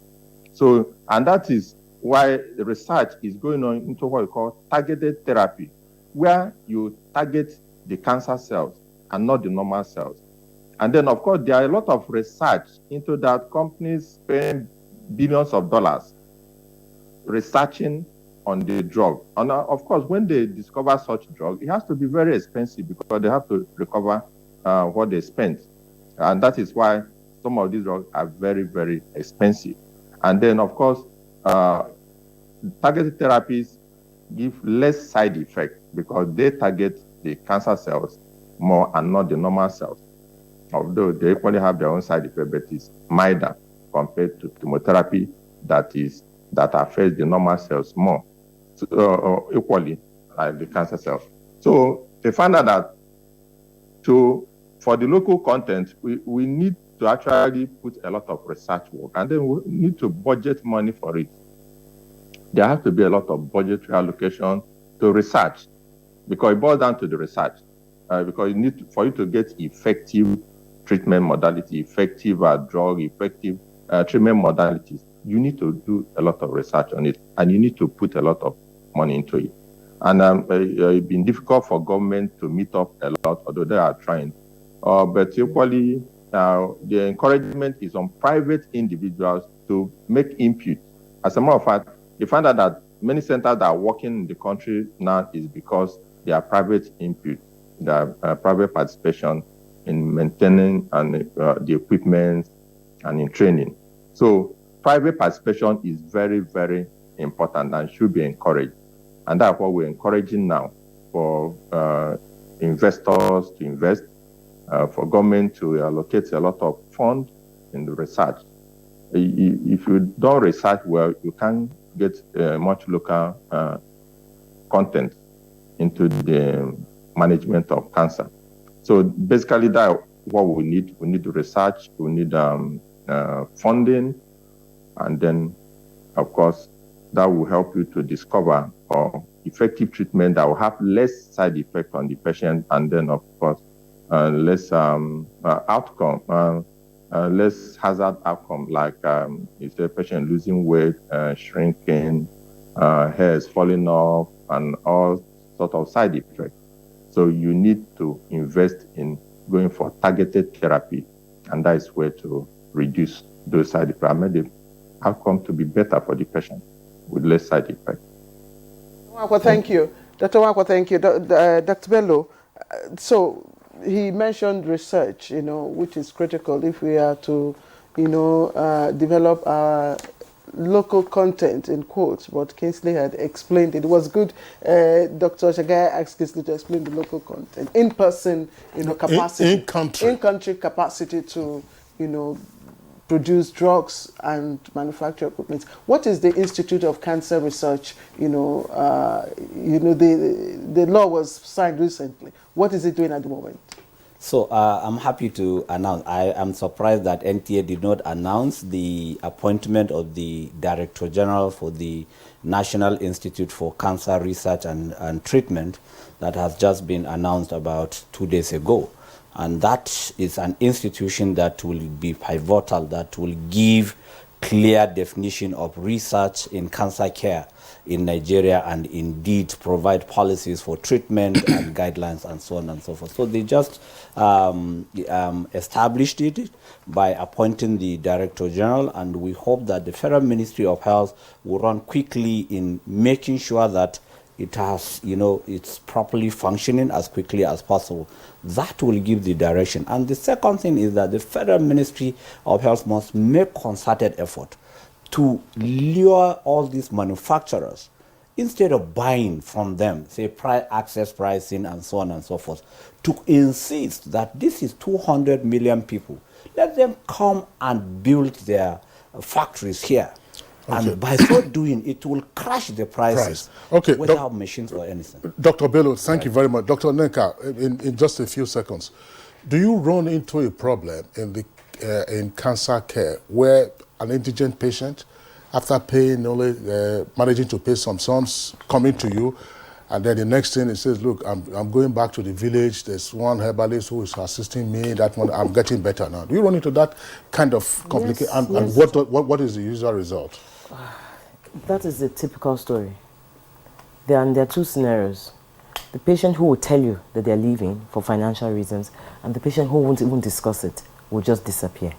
So, and that is why the research is going on into what we call targeted therapy, where you target the cancer cells and not the normal cells. And then, of course, there are a lot of research into that. Companies spend billions of dollars researching on the drug. And of course, when they discover such drug, it has to be very expensive because they have to recover what they spent. And that is why some of these drugs are very, very expensive. And then, of course, targeted therapies give less side effects because they target the cancer cells more and not the normal cells. Although they equally have their own side effect, but it's milder compared to chemotherapy that affects the normal cells more, equally like the cancer cells. So they found out that for the local content, we need to actually put a lot of research work, and then we need to budget money for it. There has to be a lot of budgetary allocation to research, because it boils down to the research. Because for you to get effective treatment modality, effective drug, effective treatment modalities, you need to do a lot of research on it, and you need to put a lot of money into it. And it's been difficult for government to meet up a lot, although they are trying. But equally, the encouragement is on private individuals to make input. As a matter of fact, you find out that many centers that are working in the country now is because they are private input, the private participation in maintaining and the equipment and in training. So private participation is very, very important and should be encouraged. And that's what we're encouraging now for investors to invest, for government to allocate a lot of funds in the research. If you don't research well, you can't get much local content into the management of cancer. So basically that's what we need. We need research, we need funding, and then, of course, that will help you to discover effective treatment that will have less side effect on the patient, and then, of course, less outcome, less hazard outcome, like if the patient losing weight, shrinking, hair is falling off, and all sort of side effects. So you need to invest in going for targeted therapy, and that is where to reduce those side effects and make the outcome to be better for the patient with less side effects. Well, thank you. Dr. Wakwa, thank you. Dr. Bello, so he mentioned research, which is critical if we are to, develop our local content, in quotes, but Kingsley had explained it. It was good. Dr. Shagai asked Kingsley to explain the local content, in-person, capacity. In-country capacity to, produce drugs and manufacture equipment. What is the Institute of Cancer Research? The law was signed recently. What is it doing at the moment? So I'm happy to announce, I am surprised that NTA did not announce the appointment of the Director General for the National Institute for Cancer Research and Treatment that has just been announced about 2 days ago. And that is an institution that will be pivotal, that will give clear definition of research in cancer care in Nigeria, and indeed provide policies for treatment and guidelines and so on and so forth. So they just established it by appointing the Director General, and we hope that the Federal Ministry of Health will run quickly in making sure that it has, it's properly functioning as quickly as possible. That will give the direction. And the second thing is that the Federal Ministry of Health must make concerted effort to lure all these manufacturers, instead of buying from them, say access pricing and so on and so forth, to insist that this is 200 million people. Let them come and build their factories here. Okay. And by so doing, it will crash the prices without machines or anything. Dr. Bello, thank you very much. Dr. Nenka, in just a few seconds, do you run into a problem in cancer care where an indigent patient, after paying only, managing to pay some sums, coming to you, and then the next thing it says, look, I'm going back to the village, there's one herbalist who is assisting me, that one, I'm getting better now. Do you run into that kind of complication? Yes, yes. And what is the usual result? That is the typical story. There are two scenarios. The patient who will tell you that they're leaving for financial reasons, and the patient who won't even discuss it will just disappear.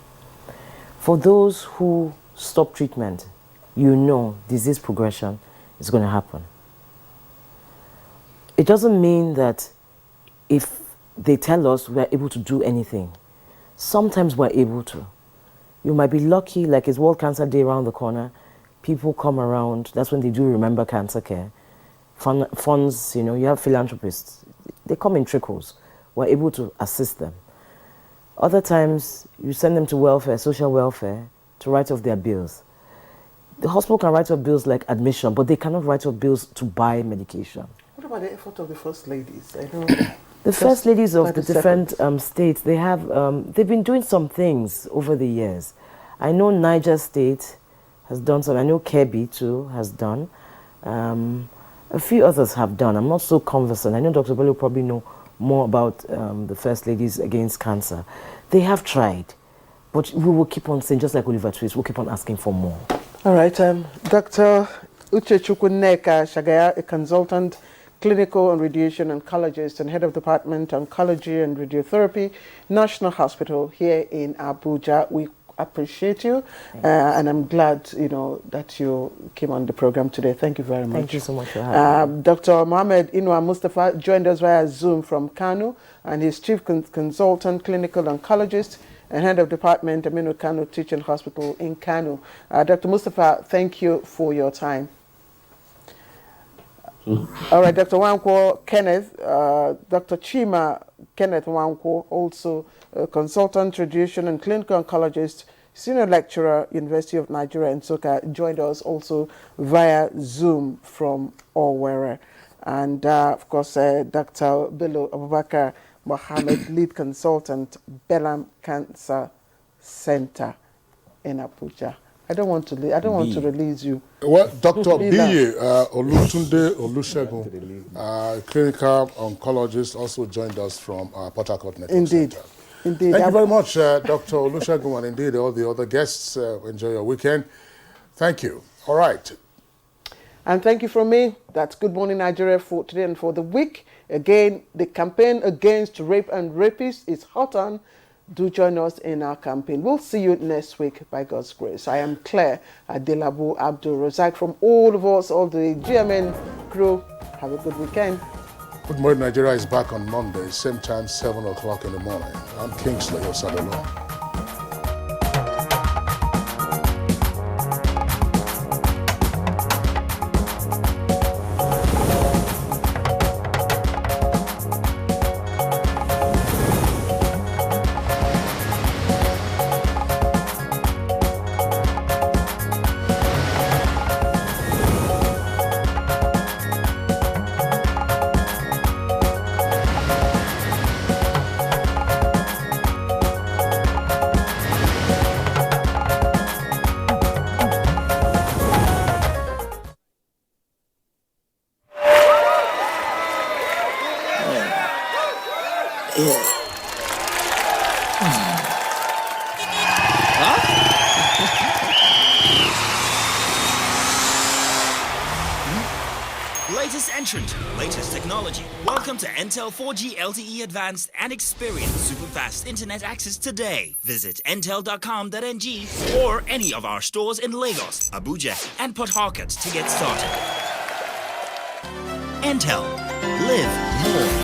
For those who stop treatment, disease progression is going to happen. It doesn't mean that if they tell us we're able to do anything. Sometimes we're able to. You might be lucky, like it's World Cancer Day around the corner. People come around. That's when they do remember cancer care. Funds, you have philanthropists. They come in trickles. We're able to assist them. Other times, you send them to welfare, social welfare, to write off their bills. The hospital can write off bills like admission, but they cannot write off bills to buy medication. What about the effort of the first ladies? I know the first ladies of the different states, they've been doing some things over the years. I know Niger State has done some. I know Kebbi too has done. A few others have done. I'm not so conversant. I know Dr. Bello probably know more about the First Ladies Against Cancer. They have tried. But we will keep on saying, just like Oliver Twist, we'll keep on asking for more. All right, Dr. Uchechukwu Nneka Shagaya, a consultant, clinical and radiation oncologist and head of department oncology and radiotherapy, National Hospital here in Abuja. We appreciate you, and I'm glad that you came on the program today. Thank you very much. Thank you so much for having me. Dr. Mohammed Inwa Mustafa joined us via Zoom from Kano, and he's chief consultant, clinical oncologist and head of department, Aminu Kano Teaching Hospital in Kano. Dr. Mustafa, thank you for your time. All right, Dr. Nwankwo Kenneth, Dr. Chima Kenneth Nwankwo, also a consultant, radiation and clinical oncologist, senior lecturer, University of Nigeria in Nsukka, joined us also via Zoom from Owerri. And of course, Dr. Bello Abubakar Mohammed, lead consultant, Bellam Cancer Center in Abuja. I don't want to release you. Well, Dr. Biye Olutunde Olusegun, clinical oncologist, also joined us from Port Harcourt Network Center. Indeed. Thank you very much, Dr. Olusegun, and indeed all the other guests. Enjoy your weekend. Thank you. All right. And thank you from me. That's Good Morning Nigeria for today and for the week. Again, the campaign against rape and rapists is hot on. Do join us in our campaign. We'll see you next week by God's grace. I am Claire Adelabu Abdul Razak from all of us, all the GMN crew. Have a good weekend. Good Morning Nigeria is back on Monday, same time, 7 o'clock in the morning. I'm Kingsley Osadolo. Latest entrant, latest technology. Welcome to Intel 4G LTE Advanced and experience super fast internet access today. Visit intel.com.ng or any of our stores in Lagos, Abuja, and Port Harcourt to get started. Intel. Live more.